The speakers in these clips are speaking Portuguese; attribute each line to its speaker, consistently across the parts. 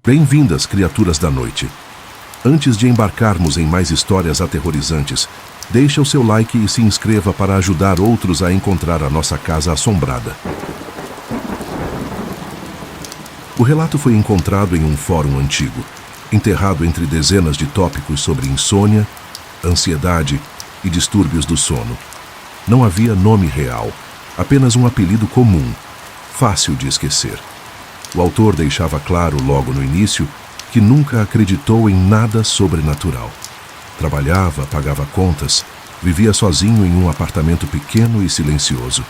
Speaker 1: Bem-vindas, criaturas da noite. Antes de embarcarmos em mais histórias aterrorizantes, deixe o seu like e se inscreva para ajudar outros a encontrar a nossa casa assombrada. O relato foi encontrado em um fórum antigo, enterrado entre dezenas de tópicos sobre insônia, ansiedade e distúrbios do sono. Não havia nome real, apenas um apelido comum, fácil de esquecer. O autor deixava claro logo no início que nunca acreditou em nada sobrenatural. Trabalhava, pagava contas, vivia sozinho em um apartamento pequeno e silencioso,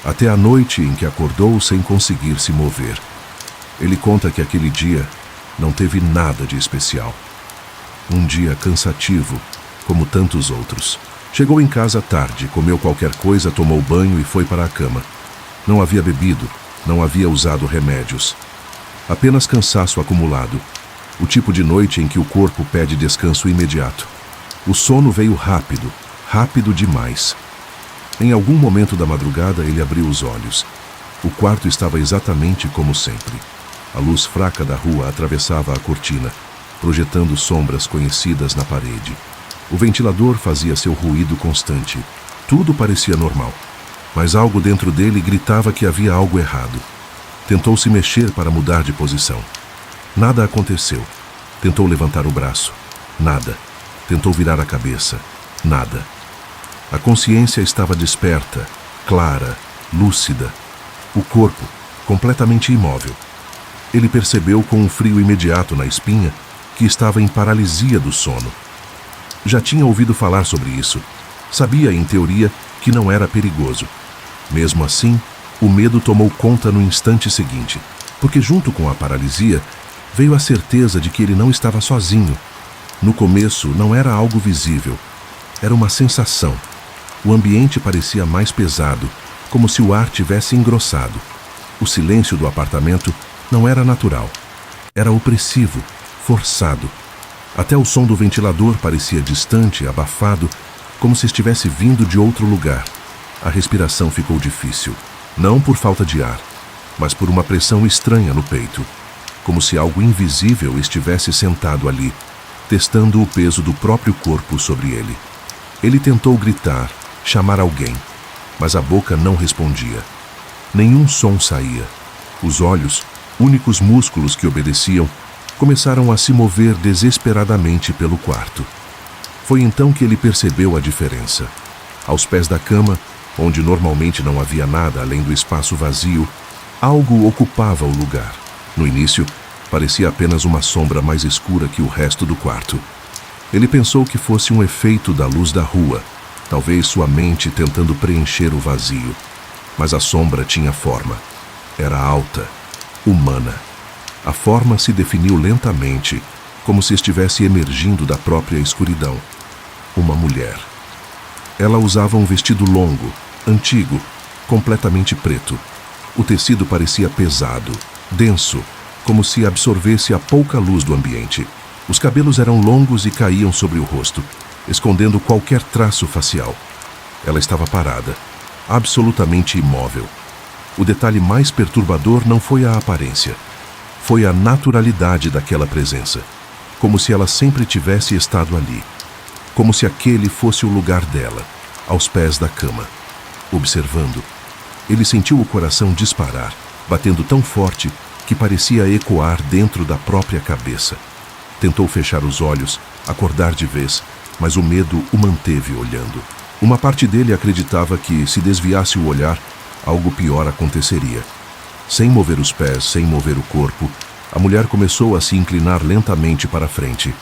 Speaker 1: até a noite em que acordou sem conseguir se mover. Ele conta que aquele dia não teve nada de especial. Um dia cansativo, como tantos outros. Chegou em casa tarde, comeu qualquer coisa, tomou banho e foi para a cama. Não havia bebido, não havia usado remédios. Apenas cansaço acumulado. O tipo de noite em que o corpo pede descanso imediato. O sono veio rápido, rápido demais. Em algum momento da madrugada, ele abriu os olhos. O quarto estava exatamente como sempre. A luz fraca da rua atravessava a cortina, projetando sombras conhecidas na parede. O ventilador fazia seu ruído constante. Tudo parecia normal. Mas algo dentro dele gritava que havia algo errado. Tentou se mexer para mudar de posição. Nada aconteceu. Tentou levantar o braço. Nada. Tentou virar a cabeça. Nada. A consciência estava desperta, clara, lúcida. O corpo, completamente imóvel. Ele percebeu com um frio imediato na espinha que estava em paralisia do sono. Já tinha ouvido falar sobre isso. Sabia, em teoria, que não era perigoso. Mesmo assim, o medo tomou conta no instante seguinte, porque junto com a paralisia, veio a certeza de que ele não estava sozinho. No começo, não era algo visível. Era uma sensação. O ambiente parecia mais pesado, como se o ar tivesse engrossado. O silêncio do apartamento não era natural. Era opressivo, forçado. Até o som do ventilador parecia distante, abafado, como se estivesse vindo de outro lugar. A respiração ficou difícil, não por falta de ar, mas por uma pressão estranha no peito, como se algo invisível estivesse sentado ali, testando o peso do próprio corpo sobre ele. Ele tentou gritar, chamar alguém, mas a boca não respondia. Nenhum som saía. Os olhos, únicos músculos que obedeciam, começaram a se mover desesperadamente pelo quarto. Foi então que ele percebeu a diferença. Aos pés da cama, onde normalmente não havia nada além do espaço vazio, algo ocupava o lugar. No início, parecia apenas uma sombra mais escura que o resto do quarto. Ele pensou que fosse um efeito da luz da rua, talvez sua mente tentando preencher o vazio. Mas a sombra tinha forma. Era alta, humana. A forma se definiu lentamente, como se estivesse emergindo da própria escuridão. Uma mulher. Ela usava um vestido longo, antigo, completamente preto. O tecido parecia pesado, denso, como se absorvesse a pouca luz do ambiente. Os cabelos eram longos e caíam sobre o rosto, escondendo qualquer traço facial. Ela estava parada, absolutamente imóvel. O detalhe mais perturbador não foi a aparência. Foi a naturalidade daquela presença, como se ela sempre tivesse estado ali. Como se aquele fosse o lugar dela, aos pés da cama. Observando, ele sentiu o coração disparar, batendo tão forte que parecia ecoar dentro da própria cabeça. Tentou fechar os olhos, acordar de vez, mas o medo o manteve olhando. Uma parte dele acreditava que, se desviasse o olhar, algo pior aconteceria. Sem mover os pés, sem mover o corpo, a mulher começou a se inclinar lentamente para frente.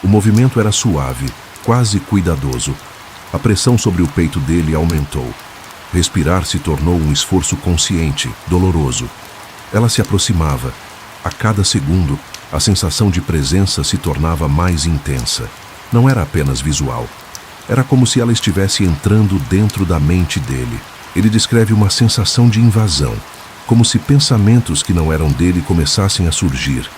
Speaker 1: O movimento era suave, quase cuidadoso. A pressão sobre o peito dele aumentou. Respirar se tornou um esforço consciente, doloroso. Ela se aproximava. A cada segundo, a sensação de presença se tornava mais intensa. Não era apenas visual. Era como se ela estivesse entrando dentro da mente dele. Ele descreve uma sensação de invasão, como se pensamentos que não eram dele começassem a surgir.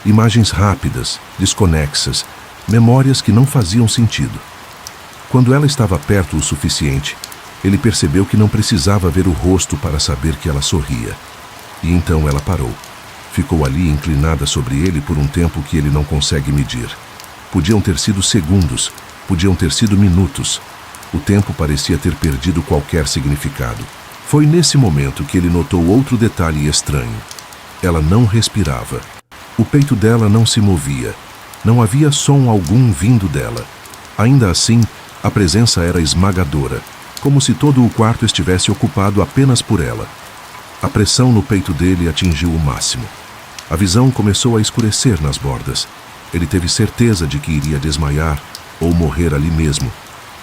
Speaker 1: Imagens rápidas, desconexas, memórias que não faziam sentido. Quando ela estava perto o suficiente, ele percebeu que não precisava ver o rosto para saber que ela sorria. E então ela parou. Ficou ali inclinada sobre ele por um tempo que ele não consegue medir. Podiam ter sido segundos, podiam ter sido minutos. O tempo parecia ter perdido qualquer significado. Foi nesse momento que ele notou outro detalhe estranho. Ela não respirava. O peito dela não se movia. Não havia som algum vindo dela. Ainda assim, a presença era esmagadora, como se todo o quarto estivesse ocupado apenas por ela. A pressão no peito dele atingiu o máximo. A visão começou a escurecer nas bordas. Ele teve certeza de que iria desmaiar ou morrer ali mesmo,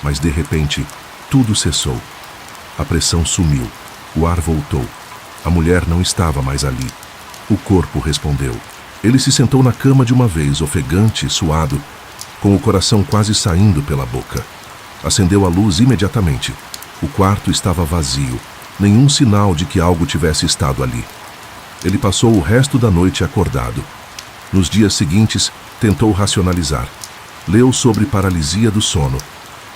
Speaker 1: mas de repente, tudo cessou. A pressão sumiu. O ar voltou. A mulher não estava mais ali. O corpo respondeu. Ele se sentou na cama de uma vez, ofegante, suado, com o coração quase saindo pela boca. Acendeu a luz imediatamente. O quarto estava vazio. Nenhum sinal de que algo tivesse estado ali. Ele passou o resto da noite acordado. Nos dias seguintes, tentou racionalizar. Leu sobre paralisia do sono.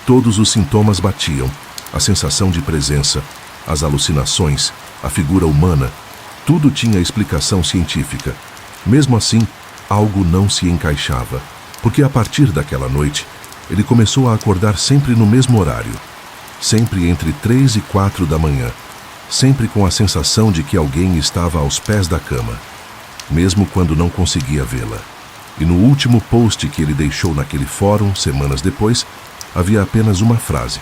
Speaker 1: Todos os sintomas batiam. A sensação de presença, as alucinações, a figura humana. Tudo tinha explicação científica. Mesmo assim, algo não se encaixava. Porque a partir daquela noite, ele começou a acordar sempre no mesmo horário. Sempre entre 3 e 4 da manhã. Sempre com a sensação de que alguém estava aos pés da cama. Mesmo quando não conseguia vê-la. E no último post que ele deixou naquele fórum, semanas depois, havia apenas uma frase.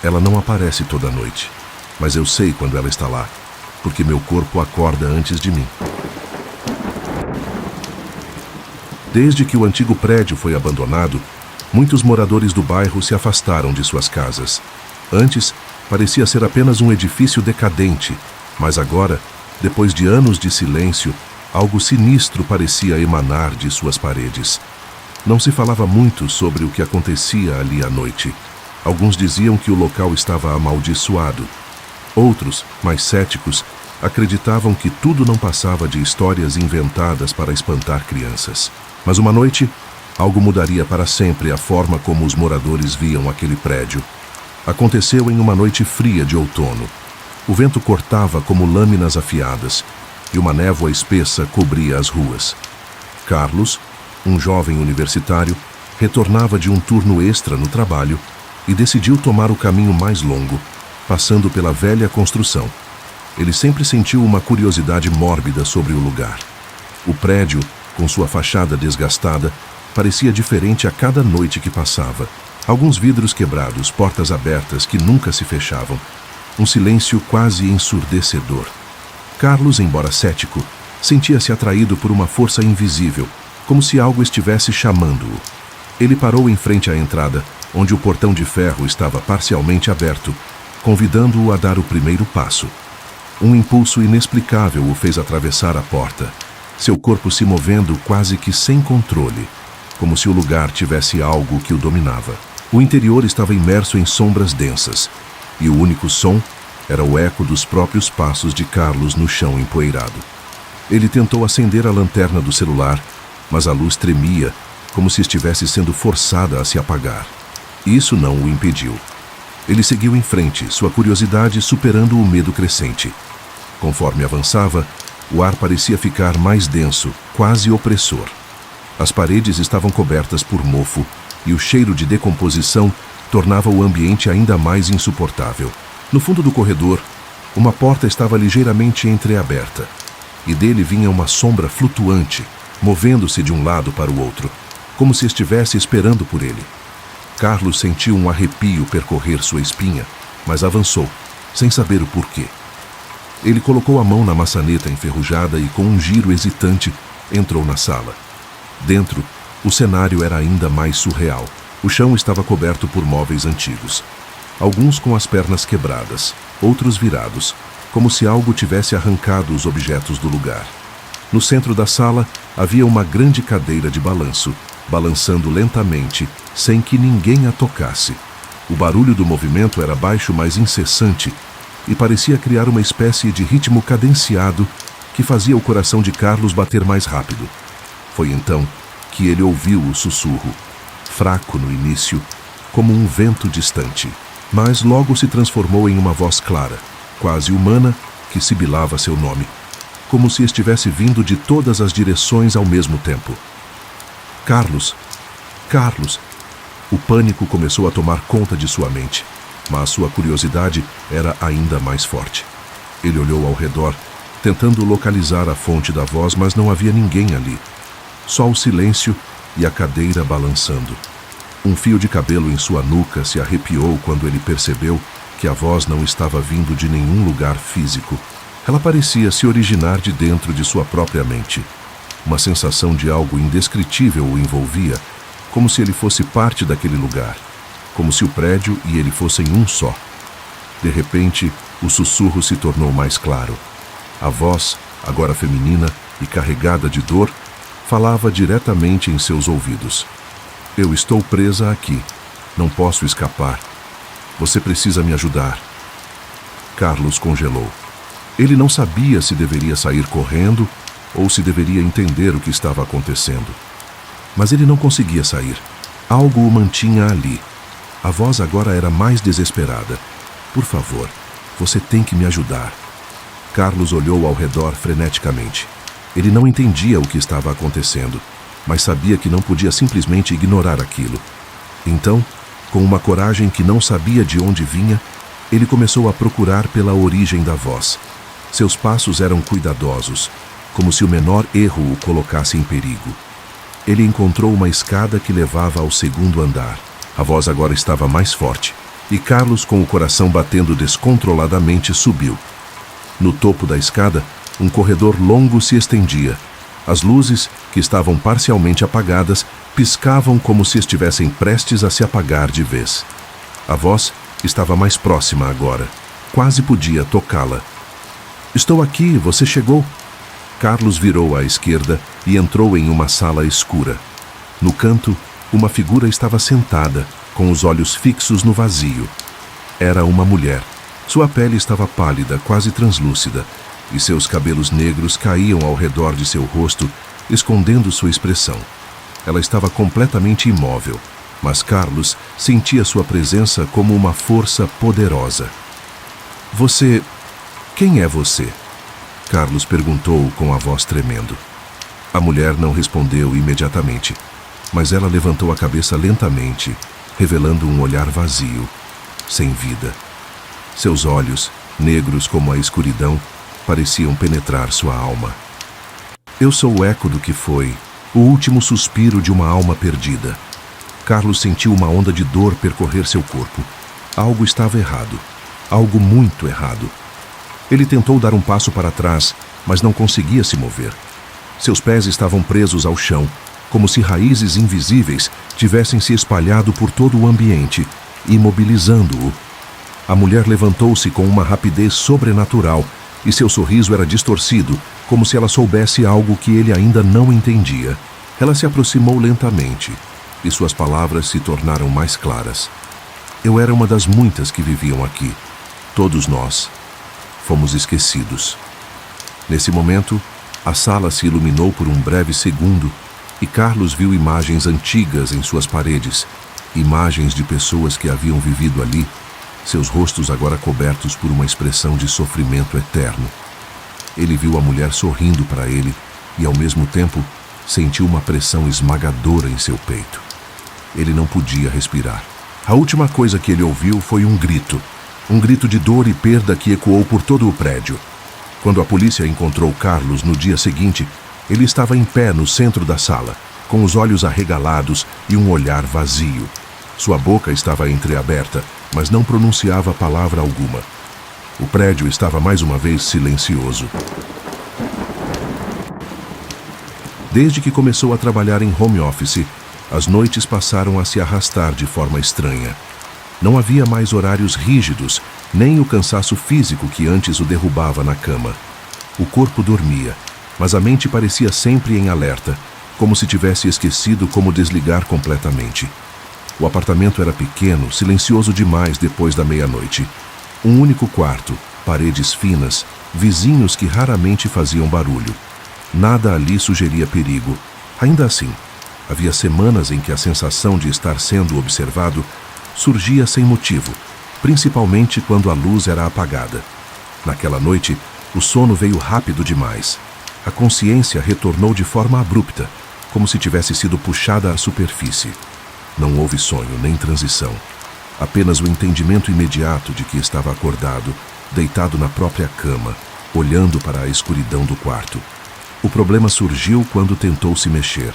Speaker 1: Ela não aparece toda noite, mas eu sei quando ela está lá, porque meu corpo acorda antes de mim. Desde que o antigo prédio foi abandonado, muitos moradores do bairro se afastaram de suas casas. Antes, parecia ser apenas um edifício decadente, mas agora, depois de anos de silêncio, algo sinistro parecia emanar de suas paredes. Não se falava muito sobre o que acontecia ali à noite. Alguns diziam que o local estava amaldiçoado. Outros, mais céticos, acreditavam que tudo não passava de histórias inventadas para espantar crianças. Mas uma noite, algo mudaria para sempre a forma como os moradores viam aquele prédio. Aconteceu em uma noite fria de outono. O vento cortava como lâminas afiadas e uma névoa espessa cobria as ruas. Carlos, um jovem universitário, retornava de um turno extra no trabalho e decidiu tomar o caminho mais longo, passando pela velha construção. Ele sempre sentiu uma curiosidade mórbida sobre o lugar. O prédio, com sua fachada desgastada, parecia diferente a cada noite que passava. Alguns vidros quebrados, portas abertas que nunca se fechavam. Um silêncio quase ensurdecedor. Carlos, embora cético, sentia-se atraído por uma força invisível, como se algo estivesse chamando-o. Ele parou em frente à entrada, onde o portão de ferro estava parcialmente aberto, convidando-o a dar o primeiro passo. Um impulso inexplicável o fez atravessar a porta, seu corpo se movendo quase que sem controle, como se o lugar tivesse algo que o dominava. O interior estava imerso em sombras densas, e o único som era o eco dos próprios passos de Carlos no chão empoeirado. Ele tentou acender a lanterna do celular, mas a luz tremia, como se estivesse sendo forçada a se apagar. Isso não o impediu. Ele seguiu em frente, sua curiosidade superando o medo crescente. Conforme avançava, o ar parecia ficar mais denso, quase opressor. As paredes estavam cobertas por mofo, e o cheiro de decomposição tornava o ambiente ainda mais insuportável. No fundo do corredor, uma porta estava ligeiramente entreaberta, e dele vinha uma sombra flutuante, movendo-se de um lado para o outro, como se estivesse esperando por ele. Carlos sentiu um arrepio percorrer sua espinha, mas avançou, sem saber o porquê. Ele colocou a mão na maçaneta enferrujada e, com um giro hesitante, entrou na sala. Dentro, o cenário era ainda mais surreal. O chão estava coberto por móveis antigos. Alguns com as pernas quebradas, outros virados, como se algo tivesse arrancado os objetos do lugar. No centro da sala, havia uma grande cadeira de balanço, balançando lentamente, sem que ninguém a tocasse. O barulho do movimento era baixo, mas incessante, e parecia criar uma espécie de ritmo cadenciado que fazia o coração de Carlos bater mais rápido. Foi então que ele ouviu o sussurro, fraco no início, como um vento distante, mas logo se transformou em uma voz clara, quase humana, que sibilava seu nome. como se estivesse vindo de todas as direções ao mesmo tempo. Carlos! Carlos! O pânico começou a tomar conta de sua mente, mas sua curiosidade era ainda mais forte. Ele olhou ao redor, tentando localizar a fonte da voz, mas não havia ninguém ali. Só o silêncio e a cadeira balançando. Um fio de cabelo em sua nuca se arrepiou quando ele percebeu que a voz não estava vindo de nenhum lugar físico. Ela parecia se originar de dentro de sua própria mente. Uma sensação de algo indescritível o envolvia, como se ele fosse parte daquele lugar, como se o prédio e ele fossem um só. De repente, o sussurro se tornou mais claro. A voz, agora feminina e carregada de dor, falava diretamente em seus ouvidos. Eu estou presa aqui. Não posso escapar. Você precisa me ajudar. Carlos congelou. Ele não sabia se deveria sair correndo ou se deveria entender o que estava acontecendo. Mas ele não conseguia sair. Algo o mantinha ali. A voz agora era mais desesperada. Por favor, você tem que me ajudar. Carlos olhou ao redor freneticamente. Ele não entendia o que estava acontecendo, mas sabia que não podia simplesmente ignorar aquilo. Então, com uma coragem que não sabia de onde vinha, ele começou a procurar pela origem da voz. Seus passos eram cuidadosos, como se o menor erro o colocasse em perigo. Ele encontrou uma escada que levava ao segundo andar. A voz agora estava mais forte, e Carlos, com o coração batendo descontroladamente, subiu. No topo da escada, um corredor longo se estendia. As luzes, que estavam parcialmente apagadas, piscavam como se estivessem prestes a se apagar de vez. A voz estava mais próxima agora. Quase podia tocá-la. Estou aqui, você chegou. Carlos virou à esquerda e entrou em uma sala escura. No canto, uma figura estava sentada, com os olhos fixos no vazio. Era uma mulher. Sua pele estava pálida, quase translúcida, e seus cabelos negros caíam ao redor de seu rosto, escondendo sua expressão. Ela estava completamente imóvel, mas Carlos sentia sua presença como uma força poderosa. Você... Quem é você? Carlos perguntou com a voz tremendo. A mulher não respondeu imediatamente, mas ela levantou a cabeça lentamente, revelando um olhar vazio, sem vida. Seus olhos, negros como a escuridão, pareciam penetrar sua alma. Eu sou o eco do que foi, o último suspiro de uma alma perdida. Carlos sentiu uma onda de dor percorrer seu corpo. Algo estava errado. Algo muito errado. Ele tentou dar um passo para trás, mas não conseguia se mover. Seus pés estavam presos ao chão, como se raízes invisíveis tivessem se espalhado por todo o ambiente, imobilizando-o. A mulher levantou-se com uma rapidez sobrenatural e seu sorriso era distorcido, como se ela soubesse algo que ele ainda não entendia. Ela se aproximou lentamente e suas palavras se tornaram mais claras. Eu era uma das muitas que viviam aqui. Todos nós fomos esquecidos. Nesse momento, a sala se iluminou por um breve segundo e Carlos viu imagens antigas em suas paredes, imagens de pessoas que haviam vivido ali, seus rostos agora cobertos por uma expressão de sofrimento eterno. Ele viu a mulher sorrindo para ele e, ao mesmo tempo, sentiu uma pressão esmagadora em seu peito. Ele não podia respirar. A última coisa que ele ouviu foi um grito de dor e perda que ecoou por todo o prédio. Quando a polícia encontrou Carlos no dia seguinte, ele estava em pé no centro da sala, com os olhos arregalados e um olhar vazio. Sua boca estava entreaberta, mas não pronunciava palavra alguma. O prédio estava mais uma vez silencioso. Desde que começou a trabalhar em home office, as noites passaram a se arrastar de forma estranha. Não havia mais horários rígidos, nem o cansaço físico que antes o derrubava na cama. O corpo dormia, mas a mente parecia sempre em alerta, como se tivesse esquecido como desligar completamente. O apartamento era pequeno, silencioso demais depois da meia-noite. Um único quarto, paredes finas, vizinhos que raramente faziam barulho. Nada ali sugeria perigo. Ainda assim, havia semanas em que a sensação de estar sendo observado surgia sem motivo, principalmente quando a luz era apagada. Naquela noite, O sono veio rápido demais. A consciência retornou de forma abrupta, como se tivesse sido puxada à superfície. Não houve sonho nem transição. Apenas o entendimento imediato de que estava acordado, deitado na própria cama, olhando para a escuridão do quarto. O problema surgiu quando tentou se mexer.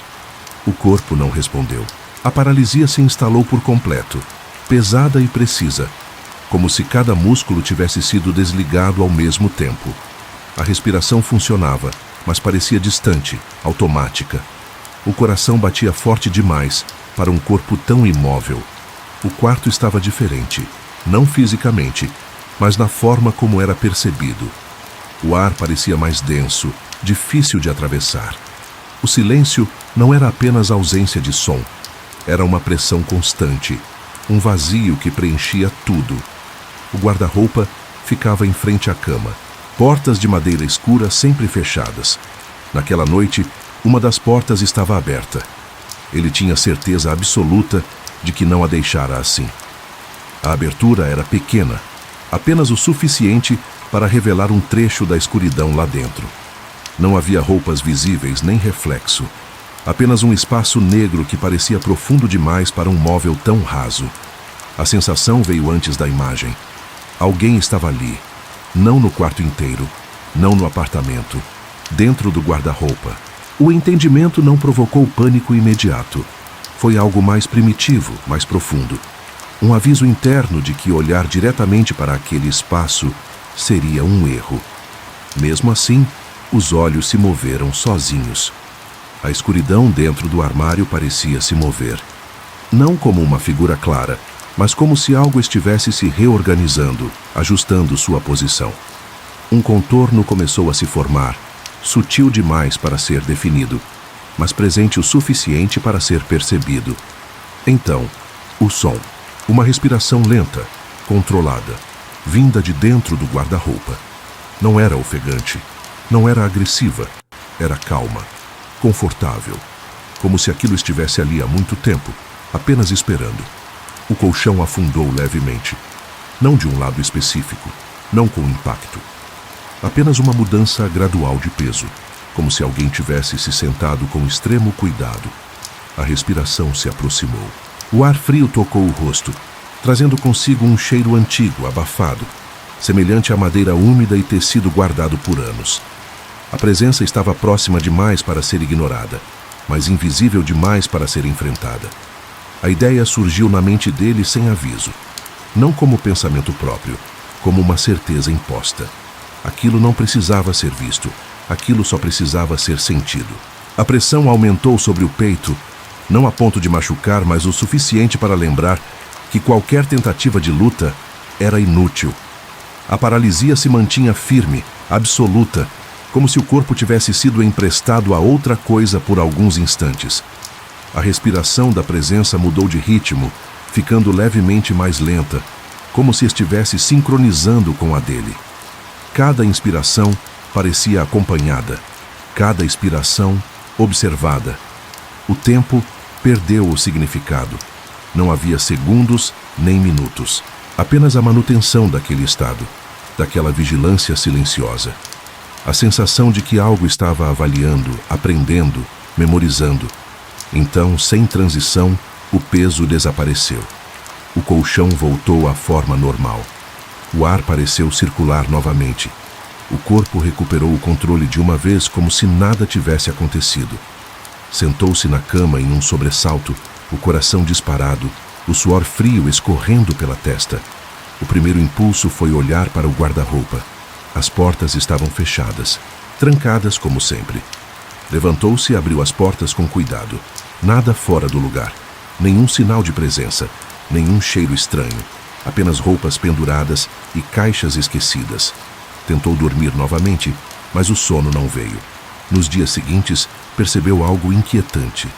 Speaker 1: O corpo não respondeu. A paralisia se instalou por completo, pesada e precisa, como se cada músculo tivesse sido desligado ao mesmo tempo. A respiração funcionava, mas parecia distante, automática. O coração batia forte demais para um corpo tão imóvel. O quarto estava diferente, não fisicamente, mas na forma como era percebido. O ar parecia mais denso, difícil de atravessar. O silêncio não era apenas ausência de som, era uma pressão constante, um vazio que preenchia tudo. O guarda-roupa ficava em frente à cama, portas de madeira escura sempre fechadas. Naquela noite, uma das portas estava aberta. Ele tinha certeza absoluta de que não a deixara assim. A abertura era pequena, apenas o suficiente para revelar um trecho da escuridão lá dentro. Não havia roupas visíveis nem reflexo, apenas um espaço negro que parecia profundo demais para um móvel tão raso. A sensação veio antes da imagem. Alguém estava ali, não no quarto inteiro, não no apartamento, dentro do guarda-roupa. O entendimento não provocou pânico imediato. Foi algo mais primitivo, mais profundo. Um aviso interno de que olhar diretamente para aquele espaço seria um erro. Mesmo assim, os olhos se moveram sozinhos. A escuridão dentro do armário parecia se mover. Não como uma figura clara, mas como se algo estivesse se reorganizando, ajustando sua posição. Um contorno começou a se formar, sutil demais para ser definido, mas presente o suficiente para ser percebido. Então, o som. Uma respiração lenta, controlada, vinda de dentro do guarda-roupa. Não era ofegante, não era agressiva, era calma, confortável, como se aquilo estivesse ali há muito tempo, apenas esperando. O colchão afundou levemente, não de um lado específico, não com impacto. Apenas uma mudança gradual de peso, como se alguém tivesse se sentado com extremo cuidado. A respiração se aproximou. O ar frio tocou o rosto, trazendo consigo um cheiro antigo, abafado, semelhante à madeira úmida e tecido guardado por anos. A presença estava próxima demais para ser ignorada, mas invisível demais para ser enfrentada. A ideia surgiu na mente dele sem aviso, não como pensamento próprio, como uma certeza imposta. Aquilo não precisava ser visto, aquilo só precisava ser sentido. A pressão aumentou sobre o peito, não a ponto de machucar, mas o suficiente para lembrar que qualquer tentativa de luta era inútil. A paralisia se mantinha firme, absoluta, como se o corpo tivesse sido emprestado a outra coisa por alguns instantes. A respiração da presença mudou de ritmo, ficando levemente mais lenta, como se estivesse sincronizando com a dele. Cada inspiração parecia acompanhada, cada expiração observada. O tempo perdeu o significado. Não havia segundos nem minutos, apenas a manutenção daquele estado, daquela vigilância silenciosa. A sensação de que algo estava avaliando, aprendendo, memorizando. Então, sem transição, o peso desapareceu. O colchão voltou à forma normal. O ar pareceu circular novamente. O corpo recuperou o controle de uma vez como se nada tivesse acontecido. Sentou-se na cama em um sobressalto, o coração disparado, o suor frio escorrendo pela testa. O primeiro impulso foi olhar para o guarda-roupa. As portas estavam fechadas, trancadas como sempre. Levantou-se e abriu as portas com cuidado. Nada fora do lugar. Nenhum sinal de presença, nenhum cheiro estranho. Apenas roupas penduradas e caixas esquecidas. Tentou dormir novamente, mas o sono não veio. Nos dias seguintes, percebeu algo inquietante.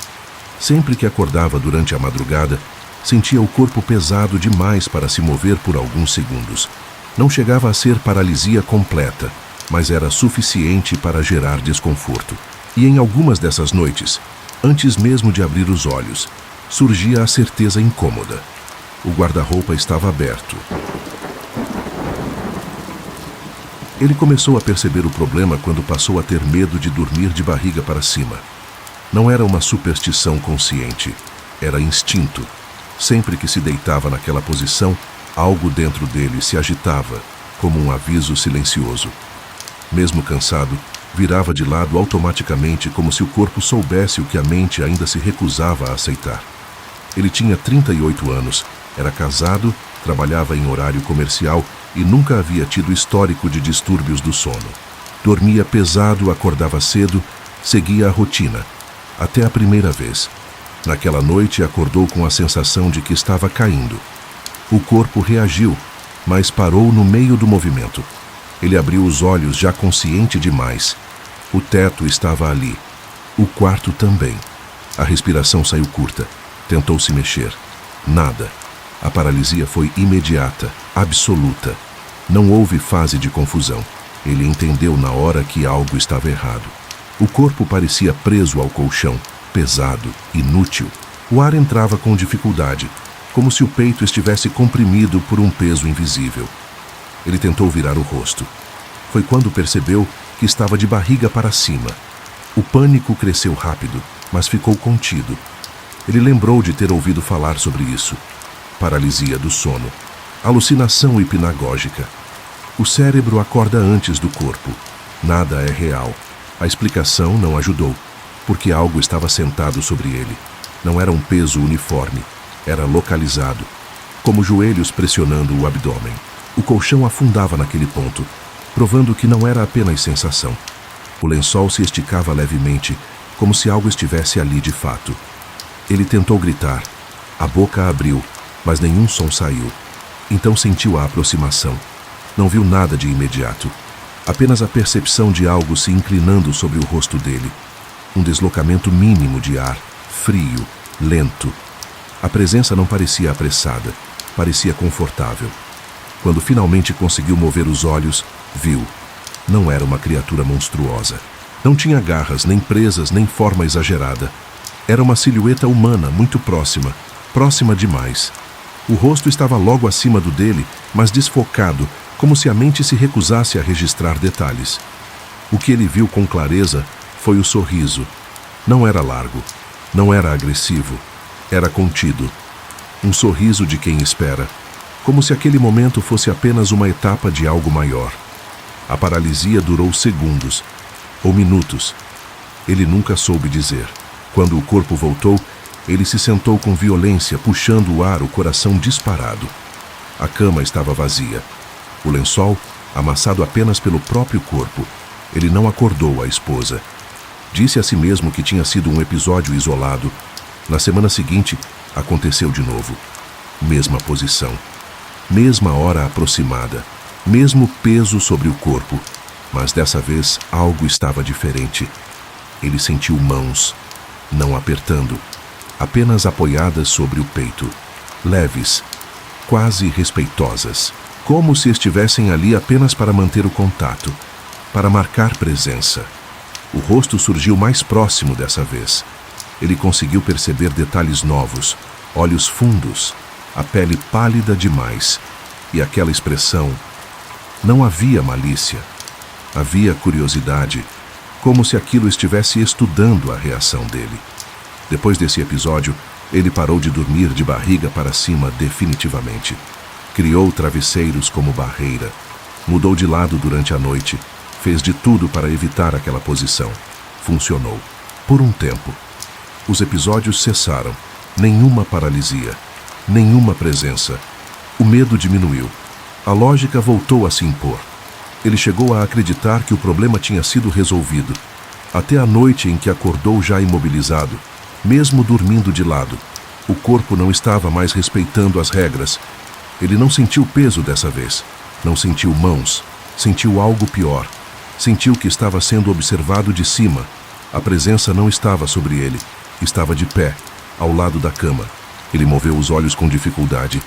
Speaker 1: Sempre que acordava durante a madrugada, sentia o corpo pesado demais para se mover por alguns segundos. Não chegava a ser paralisia completa, mas era suficiente para gerar desconforto. E em algumas dessas noites, antes mesmo de abrir os olhos, surgia a certeza incômoda. O guarda-roupa estava aberto. Ele começou a perceber o problema quando passou a ter medo de dormir de barriga para cima. Não era uma superstição consciente, era instinto. Sempre que se deitava naquela posição, algo dentro dele se agitava, como um aviso silencioso. Mesmo cansado, virava de lado automaticamente, como se o corpo soubesse o que a mente ainda se recusava a aceitar. Ele tinha 38 anos, era casado, trabalhava em horário comercial e nunca havia tido histórico de distúrbios do sono. Dormia pesado, acordava cedo, seguia a rotina, até a primeira vez. Naquela noite acordou com a sensação de que estava caindo. O corpo reagiu, mas parou no meio do movimento. Ele abriu os olhos já consciente demais. O teto estava ali. O quarto também. A respiração saiu curta. Tentou se mexer. Nada. A paralisia foi imediata, absoluta. Não houve fase de confusão. Ele entendeu na hora que algo estava errado. O corpo parecia preso ao colchão, pesado, inútil. O ar entrava com dificuldade, como se o peito estivesse comprimido por um peso invisível. Ele tentou virar o rosto. Foi quando percebeu que estava de barriga para cima. O pânico cresceu rápido, mas ficou contido. Ele lembrou de ter ouvido falar sobre isso. Paralisia do sono. Alucinação hipnagógica. O cérebro acorda antes do corpo. Nada é real. A explicação não ajudou, porque algo estava sentado sobre ele. Não era um peso uniforme. Era localizado, como joelhos pressionando o abdômen. O colchão afundava naquele ponto, provando que não era apenas sensação. O lençol se esticava levemente, como se algo estivesse ali de fato. Ele tentou gritar. A boca abriu, mas nenhum som saiu. Então sentiu a aproximação. Não viu nada de imediato. Apenas a percepção de algo se inclinando sobre o rosto dele. Um deslocamento mínimo de ar, frio, lento. A presença não parecia apressada, parecia confortável. Quando finalmente conseguiu mover os olhos, viu. Não era uma criatura monstruosa. Não tinha garras, nem presas, nem forma exagerada. Era uma silhueta humana muito próxima, próxima demais. O rosto estava logo acima do dele, mas desfocado, como se a mente se recusasse a registrar detalhes. O que ele viu com clareza foi o sorriso. Não era largo, não era agressivo, era contido. Um sorriso de quem espera, como se aquele momento fosse apenas uma etapa de algo maior. A paralisia durou segundos, ou minutos. Ele nunca soube dizer. Quando o corpo voltou, ele se sentou com violência, puxando o ar, o coração disparado. A cama estava vazia. O lençol, amassado apenas pelo próprio corpo. Ele não acordou a esposa. Disse a si mesmo que tinha sido um episódio isolado. Na semana seguinte, aconteceu de novo. Mesma posição. Mesma hora aproximada. Mesmo peso sobre o corpo. Mas dessa vez, algo estava diferente. Ele sentiu mãos, não apertando, apenas apoiadas sobre o peito. Leves, quase respeitosas. Como se estivessem ali apenas para manter o contato, para marcar presença. O rosto surgiu mais próximo dessa vez. Ele conseguiu perceber detalhes novos, olhos fundos, a pele pálida demais. E aquela expressão. Não havia malícia. Havia curiosidade, como se aquilo estivesse estudando a reação dele. Depois desse episódio, ele parou de dormir de barriga para cima definitivamente. Criou travesseiros como barreira. Mudou de lado durante a noite. Fez de tudo para evitar aquela posição. Funcionou. Por um tempo. Os episódios cessaram. Nenhuma paralisia. Nenhuma presença. O medo diminuiu. A lógica voltou a se impor. Ele chegou a acreditar que o problema tinha sido resolvido. Até a noite em que acordou já imobilizado, mesmo dormindo de lado. O corpo não estava mais respeitando as regras. Ele não sentiu peso dessa vez. Não sentiu mãos. Sentiu algo pior. Sentiu que estava sendo observado de cima. A presença não estava sobre ele. Estava de pé, ao lado da cama. Ele moveu os olhos com dificuldade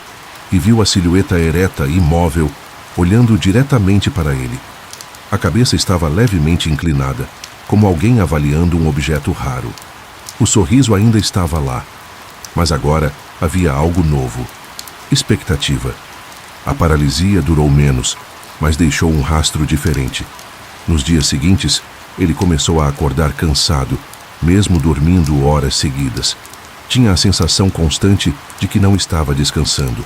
Speaker 1: e viu a silhueta ereta e imóvel, olhando diretamente para ele. A cabeça estava levemente inclinada, como alguém avaliando um objeto raro. O sorriso ainda estava lá, mas agora havia algo novo. Expectativa. A paralisia durou menos, mas deixou um rastro diferente. Nos dias seguintes, ele começou a acordar cansado, mesmo dormindo horas seguidas. Tinha a sensação constante de que não estava descansando.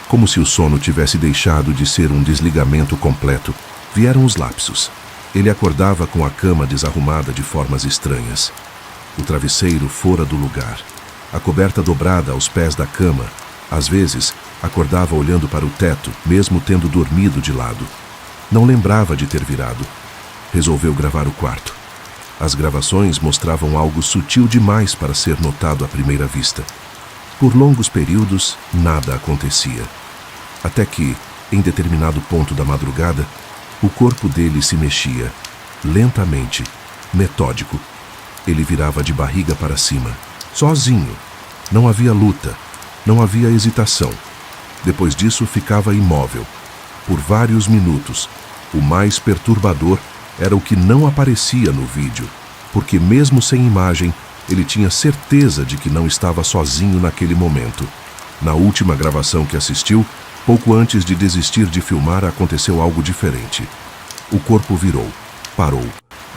Speaker 1: Como se o sono tivesse deixado de ser um desligamento completo. Vieram os lapsos. Ele acordava com a cama desarrumada de formas estranhas. O travesseiro fora do lugar. A coberta dobrada aos pés da cama. Às vezes, acordava olhando para o teto, mesmo tendo dormido de lado. Não lembrava de ter virado. Resolveu gravar o quarto. As gravações mostravam algo sutil demais para ser notado à primeira vista. Por longos períodos, nada acontecia. Até que, em determinado ponto da madrugada, o corpo dele se mexia, lentamente, metódico. Ele virava de barriga para cima, sozinho. Não havia luta, não havia hesitação. Depois disso, ficava imóvel. Por vários minutos. O mais perturbador era o que não aparecia no vídeo, porque mesmo sem imagem, ele tinha certeza de que não estava sozinho naquele momento. Na última gravação que assistiu, pouco antes de desistir de filmar, aconteceu algo diferente. O corpo virou, parou,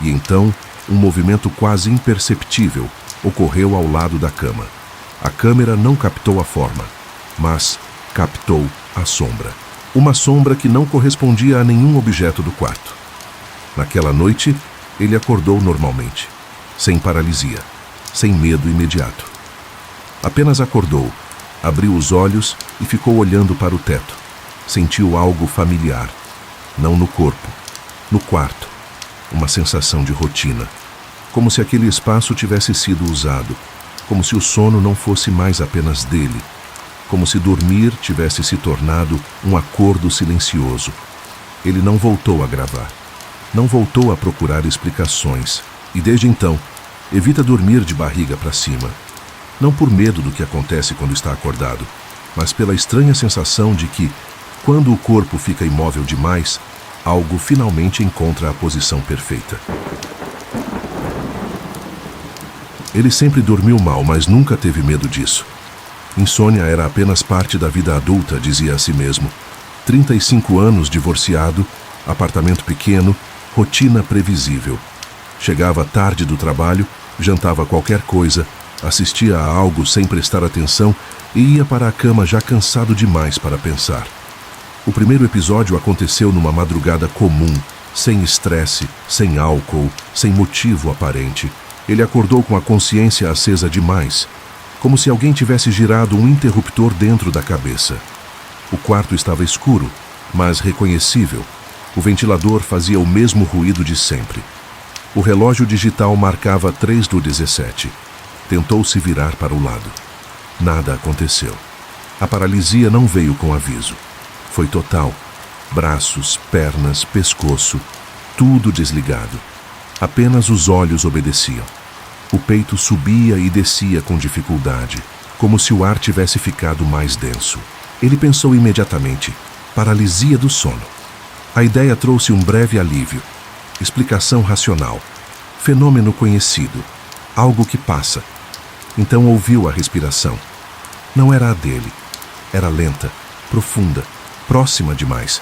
Speaker 1: e então um movimento quase imperceptível ocorreu ao lado da cama. A câmera não captou a forma, mas captou a sombra. Uma sombra que não correspondia a nenhum objeto do quarto. Naquela noite, ele acordou normalmente, sem paralisia, sem medo imediato. Apenas acordou, abriu os olhos e ficou olhando para o teto. Sentiu algo familiar, não no corpo, no quarto. Uma sensação de rotina, como se aquele espaço tivesse sido usado, como se o sono não fosse mais apenas dele, como se dormir tivesse se tornado um acordo silencioso. Ele não voltou a gravar. Não voltou a procurar explicações, e desde então, evita dormir de barriga para cima. Não por medo do que acontece quando está acordado, mas pela estranha sensação de que, quando o corpo fica imóvel demais, algo finalmente encontra a posição perfeita. Ele sempre dormiu mal, mas nunca teve medo disso. Insônia era apenas parte da vida adulta, dizia a si mesmo. 35 anos divorciado, apartamento pequeno, rotina previsível. Chegava tarde do trabalho, jantava qualquer coisa, assistia a algo sem prestar atenção e ia para a cama já cansado demais para pensar. O primeiro episódio aconteceu numa madrugada comum, sem estresse, sem álcool, sem motivo aparente. Ele acordou com a consciência acesa demais, como se alguém tivesse girado um interruptor dentro da cabeça. O quarto estava escuro, mas reconhecível. O ventilador fazia o mesmo ruído de sempre. O relógio digital marcava 3:17. Tentou se virar para o lado. Nada aconteceu. A paralisia não veio com aviso. Foi total. Braços, pernas, pescoço, tudo desligado. Apenas os olhos obedeciam. O peito subia e descia com dificuldade, como se o ar tivesse ficado mais denso. Ele pensou imediatamente: paralisia do sono. A ideia trouxe um breve alívio. Explicação racional. Fenômeno conhecido. Algo que passa. Então ouviu a respiração. Não era a dele. Era lenta, profunda, próxima demais.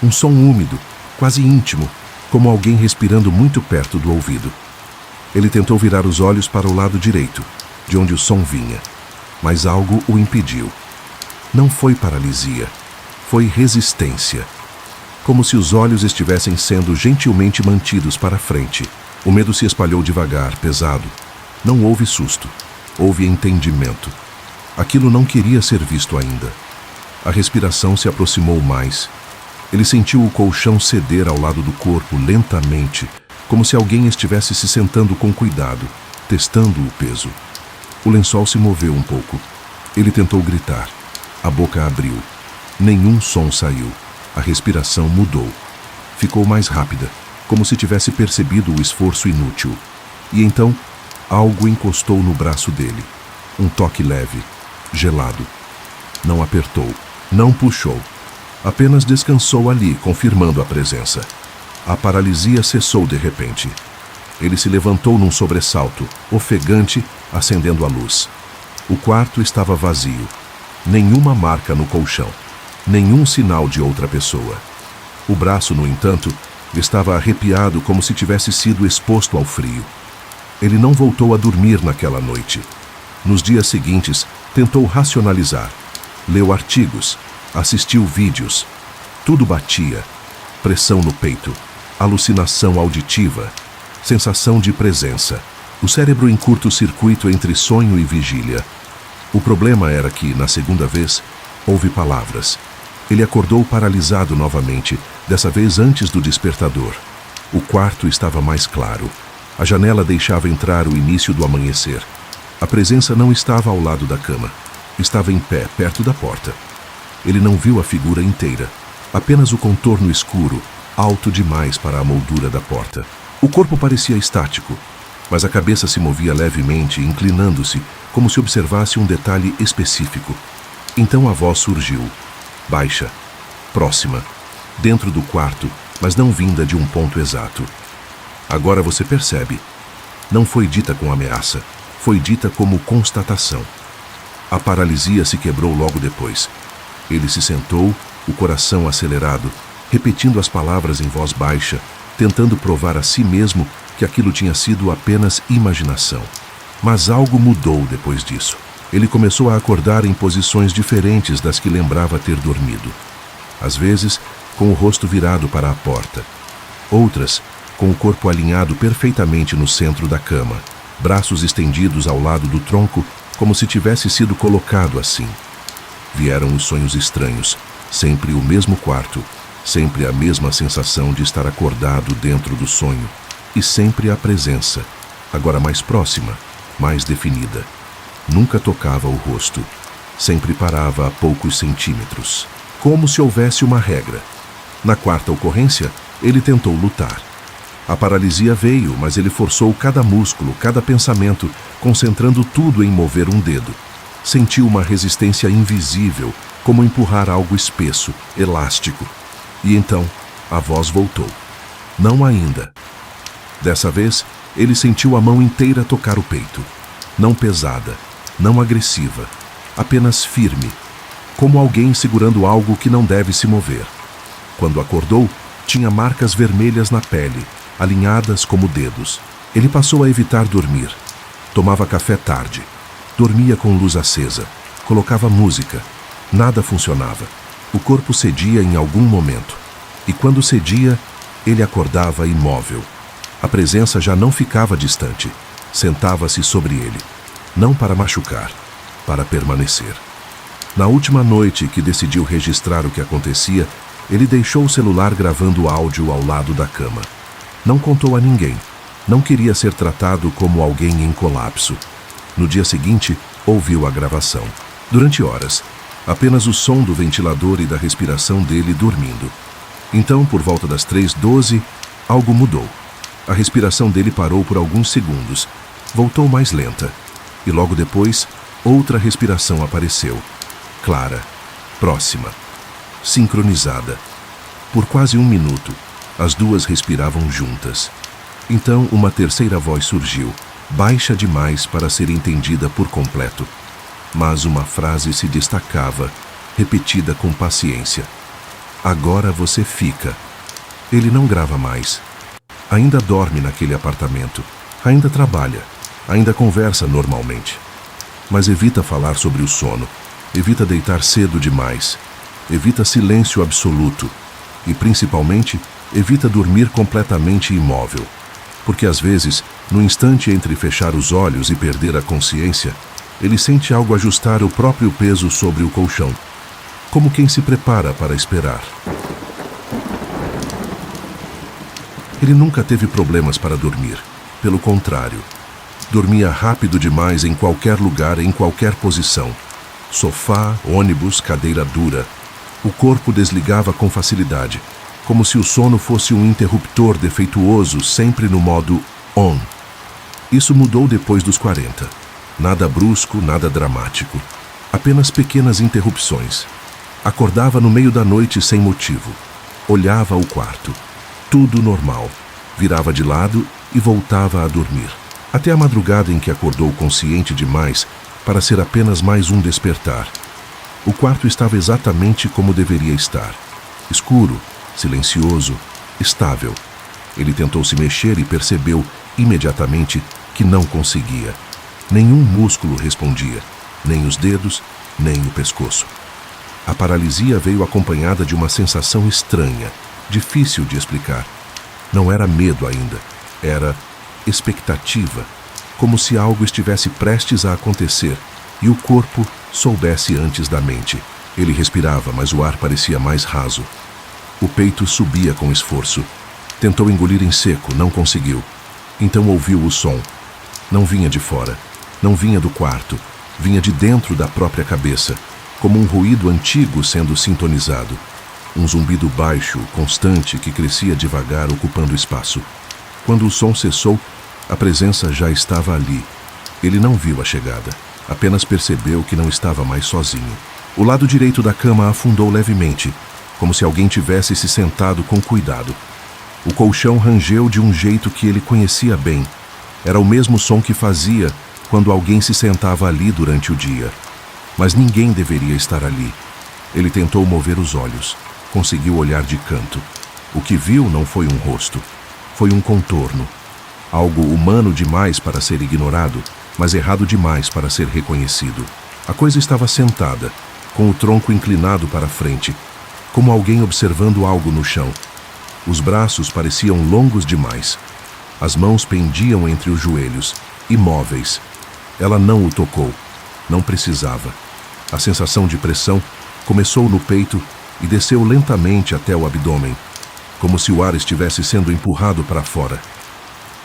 Speaker 1: Um som úmido, quase íntimo, como alguém respirando muito perto do ouvido. Ele tentou virar os olhos para o lado direito, de onde o som vinha, mas algo o impediu. Não foi paralisia, foi resistência. Como se os olhos estivessem sendo gentilmente mantidos para frente. O medo se espalhou devagar, pesado. Não houve susto, houve entendimento. Aquilo não queria ser visto ainda. A respiração se aproximou mais. Ele sentiu o colchão ceder ao lado do corpo lentamente, como se alguém estivesse se sentando com cuidado, testando o peso. O lençol se moveu um pouco. Ele tentou gritar. A boca abriu. Nenhum som saiu. A respiração mudou. Ficou mais rápida, como se tivesse percebido o esforço inútil. E então, algo encostou no braço dele. Um toque leve, gelado. Não apertou, não puxou. Apenas descansou ali, confirmando a presença. A paralisia cessou de repente. Ele se levantou num sobressalto, ofegante, acendendo a luz. O quarto estava vazio. Nenhuma marca no colchão. Nenhum sinal de outra pessoa. O braço, no entanto, estava arrepiado como se tivesse sido exposto ao frio. Ele não voltou a dormir naquela noite. Nos dias seguintes, tentou racionalizar. Leu artigos, assistiu vídeos. Tudo batia. Pressão no peito, alucinação auditiva, sensação de presença. O cérebro em curto-circuito entre sonho e vigília. O problema era que, na segunda vez, houve palavras. Ele acordou paralisado novamente, dessa vez antes do despertador. O quarto estava mais claro. A janela deixava entrar o início do amanhecer. A presença não estava ao lado da cama. Estava em pé, perto da porta. Ele não viu a figura inteira, apenas o contorno escuro, alto demais para a moldura da porta. O corpo parecia estático, mas a cabeça se movia levemente, inclinando-se, como se observasse um detalhe específico. Então a voz surgiu, baixa, próxima, dentro do quarto, mas não vinda de um ponto exato. Agora você percebe. Não foi dita com ameaça, foi dita como constatação. A paralisia se quebrou logo depois. Ele se sentou, o coração acelerado, repetindo as palavras em voz baixa, tentando provar a si mesmo que aquilo tinha sido apenas imaginação. Mas algo mudou depois disso. Ele começou a acordar em posições diferentes das que lembrava ter dormido. Às vezes, com o rosto virado para a porta. Outras, com o corpo alinhado perfeitamente no centro da cama, braços estendidos ao lado do tronco, como se tivesse sido colocado assim. Vieram os sonhos estranhos, sempre o mesmo quarto, sempre a mesma sensação de estar acordado dentro do sonho, e sempre a presença, agora mais próxima, mais definida. Nunca tocava o rosto, sempre parava a poucos centímetros, como se houvesse uma regra. Na quarta ocorrência, ele tentou lutar. A paralisia veio, mas ele forçou cada músculo, cada pensamento, concentrando tudo em mover um dedo. Sentiu uma resistência invisível, como empurrar algo espesso, elástico. E então, a voz voltou. Não ainda. Dessa vez, ele sentiu a mão inteira tocar o peito. Não pesada, não agressiva, apenas firme, como alguém segurando algo que não deve se mover. Quando acordou, tinha marcas vermelhas na pele, alinhadas como dedos. Ele passou a evitar dormir. Tomava café tarde. Dormia com luz acesa. Colocava música. Nada funcionava. O corpo cedia em algum momento. E quando cedia, ele acordava imóvel. A presença já não ficava distante. Sentava-se sobre ele. Não para machucar, para permanecer. Na última noite que decidiu registrar o que acontecia, ele deixou o celular gravando áudio ao lado da cama. Não contou a ninguém. Não queria ser tratado como alguém em colapso. No dia seguinte, ouviu a gravação. Durante horas, apenas o som do ventilador e da respiração dele dormindo. Então, por volta das 3h12, algo mudou. A respiração dele parou por alguns segundos. Voltou mais lenta. E logo depois, outra respiração apareceu. Clara, próxima, sincronizada. Por quase 1 minuto, as duas respiravam juntas. Então, uma terceira voz surgiu, baixa demais para ser entendida por completo. Mas uma frase se destacava, repetida com paciência. Agora você fica. Ele não grava mais. Ainda dorme naquele apartamento. Ainda trabalha. Ainda conversa normalmente. Mas evita falar sobre o sono. Evita deitar cedo demais. Evita silêncio absoluto. E, principalmente, evita dormir completamente imóvel. Porque, às vezes, no instante entre fechar os olhos e perder a consciência, ele sente algo ajustar o próprio peso sobre o colchão, como quem se prepara para esperar. Ele nunca teve problemas para dormir. Pelo contrário, dormia rápido demais em qualquer lugar, em qualquer posição. Sofá, ônibus, cadeira dura. O corpo desligava com facilidade, como se o sono fosse um interruptor defeituoso, sempre no modo on. Isso mudou depois dos 40. Nada brusco, nada dramático. Apenas pequenas interrupções. Acordava no meio da noite sem motivo. Olhava o quarto. Tudo normal. Virava de lado e voltava a dormir. Até a madrugada em que acordou consciente demais para ser apenas mais um despertar. O quarto estava exatamente como deveria estar. Escuro, silencioso, estável. Ele tentou se mexer e percebeu imediatamente que não conseguia. Nenhum músculo respondia, nem os dedos, nem o pescoço. A paralisia veio acompanhada de uma sensação estranha, difícil de explicar. Não era medo ainda, era expectativa, como se algo estivesse prestes a acontecer e o corpo soubesse antes da mente. Ele respirava, mas o ar parecia mais raso. O peito subia com esforço. Tentou engolir em seco, não conseguiu. Então ouviu o som. Não vinha de fora, não vinha do quarto, vinha de dentro da própria cabeça, como um ruído antigo sendo sintonizado. Um zumbido baixo, constante, que crescia devagar, ocupando espaço. Quando o som cessou, a presença já estava ali. Ele não viu a chegada, apenas percebeu que não estava mais sozinho. O lado direito da cama afundou levemente, como se alguém tivesse se sentado com cuidado. O colchão rangeu de um jeito que ele conhecia bem. Era o mesmo som que fazia quando alguém se sentava ali durante o dia. Mas ninguém deveria estar ali. Ele tentou mover os olhos. Conseguiu olhar de canto. O que viu não foi um rosto. Foi um contorno. Algo humano demais para ser ignorado, mas errado demais para ser reconhecido. A coisa estava sentada, com o tronco inclinado para frente, como alguém observando algo no chão. Os braços pareciam longos demais. As mãos pendiam entre os joelhos, imóveis. Ela não o tocou. Não precisava. A sensação de pressão começou no peito e desceu lentamente até o abdômen, como se o ar estivesse sendo empurrado para fora.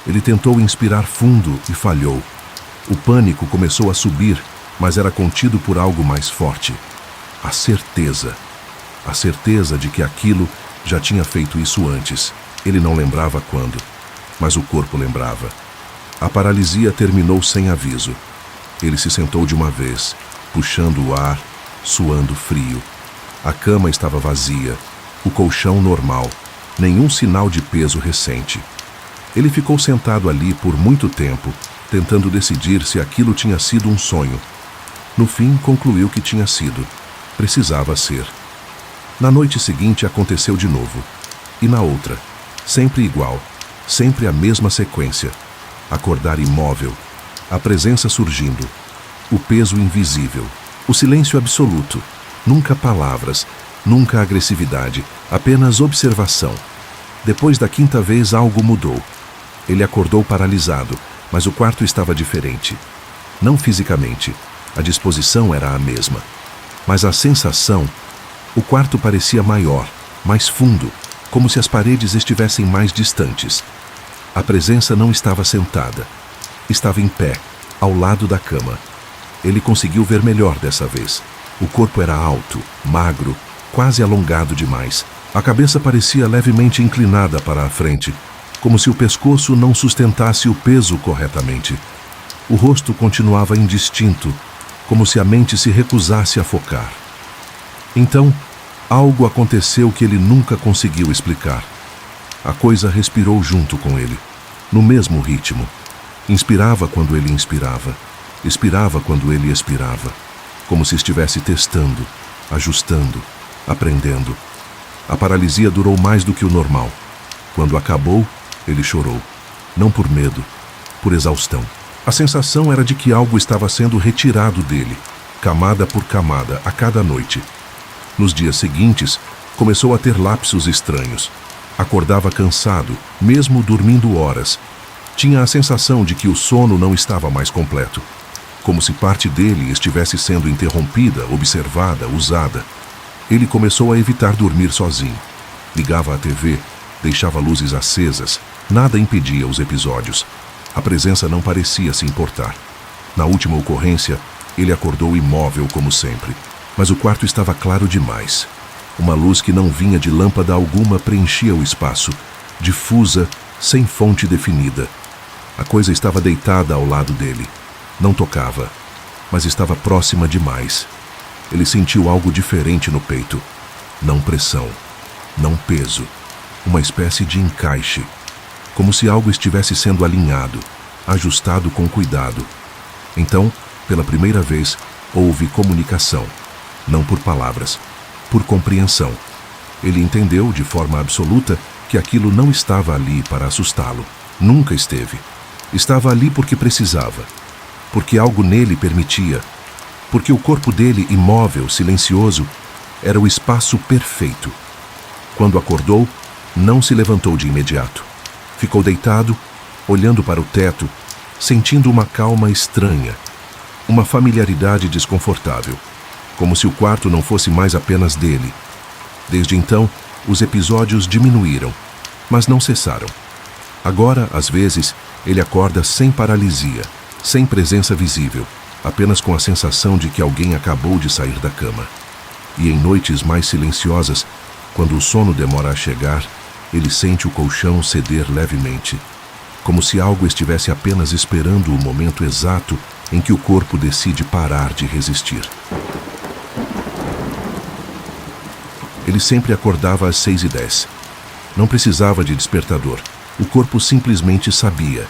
Speaker 1: Ele tentou inspirar fundo e falhou. O pânico começou a subir, mas era contido por algo mais forte. A certeza. A certeza de que aquilo já tinha feito isso antes. Ele não lembrava quando, mas o corpo lembrava. A paralisia terminou sem aviso. Ele se sentou de uma vez, puxando o ar, suando frio. A cama estava vazia, o colchão normal, nenhum sinal de peso recente. Ele ficou sentado ali por muito tempo, tentando decidir se aquilo tinha sido um sonho. No fim, concluiu que tinha sido. Precisava ser. Na noite seguinte aconteceu de novo. E na outra. Sempre igual. Sempre a mesma sequência. Acordar imóvel. A presença surgindo. O peso invisível. O silêncio absoluto. Nunca palavras, nunca agressividade, apenas observação. Depois da quinta vez algo mudou. Ele acordou paralisado, mas o quarto estava diferente. Não fisicamente, a disposição era a mesma. Mas a sensação, o quarto parecia maior, mais fundo, como se as paredes estivessem mais distantes. A presença não estava sentada. Estava em pé, ao lado da cama. Ele conseguiu ver melhor dessa vez. O corpo era alto, magro, quase alongado demais. A cabeça parecia levemente inclinada para a frente, como se o pescoço não sustentasse o peso corretamente. O rosto continuava indistinto, como se a mente se recusasse a focar. Então, algo aconteceu que ele nunca conseguiu explicar. A coisa respirou junto com ele, no mesmo ritmo. Inspirava quando ele inspirava, expirava quando ele expirava. Como se estivesse testando, ajustando, aprendendo. A paralisia durou mais do que o normal. Quando acabou, ele chorou. Não por medo, por exaustão. A sensação era de que algo estava sendo retirado dele, camada por camada, a cada noite. Nos dias seguintes, começou a ter lapsos estranhos. Acordava cansado, mesmo dormindo horas. Tinha a sensação de que o sono não estava mais completo. Como se parte dele estivesse sendo interrompida, observada, usada. Ele começou a evitar dormir sozinho. Ligava a TV, deixava luzes acesas, nada impedia os episódios. A presença não parecia se importar. Na última ocorrência, ele acordou imóvel como sempre. Mas o quarto estava claro demais. Uma luz que não vinha de lâmpada alguma preenchia o espaço, difusa, sem fonte definida. A coisa estava deitada ao lado dele. Não tocava, mas estava próxima demais. Ele sentiu algo diferente no peito. Não pressão, não peso. Uma espécie de encaixe. Como se algo estivesse sendo alinhado, ajustado com cuidado. Então, pela primeira vez, houve comunicação. Não por palavras, por compreensão. Ele entendeu, de forma absoluta, que aquilo não estava ali para assustá-lo. Nunca esteve. Estava ali porque precisava. Porque algo nele permitia. Porque o corpo dele, imóvel, silencioso, era o espaço perfeito. Quando acordou, não se levantou de imediato. Ficou deitado, olhando para o teto, sentindo uma calma estranha, uma familiaridade desconfortável, como se o quarto não fosse mais apenas dele. Desde então, os episódios diminuíram, mas não cessaram. Agora, às vezes, ele acorda sem paralisia, sem presença visível, apenas com a sensação de que alguém acabou de sair da cama. E em noites mais silenciosas, quando o sono demora a chegar, ele sente o colchão ceder levemente, como se algo estivesse apenas esperando o momento exato em que o corpo decide parar de resistir. Ele sempre acordava às 6h10. Não precisava de despertador. O corpo simplesmente sabia.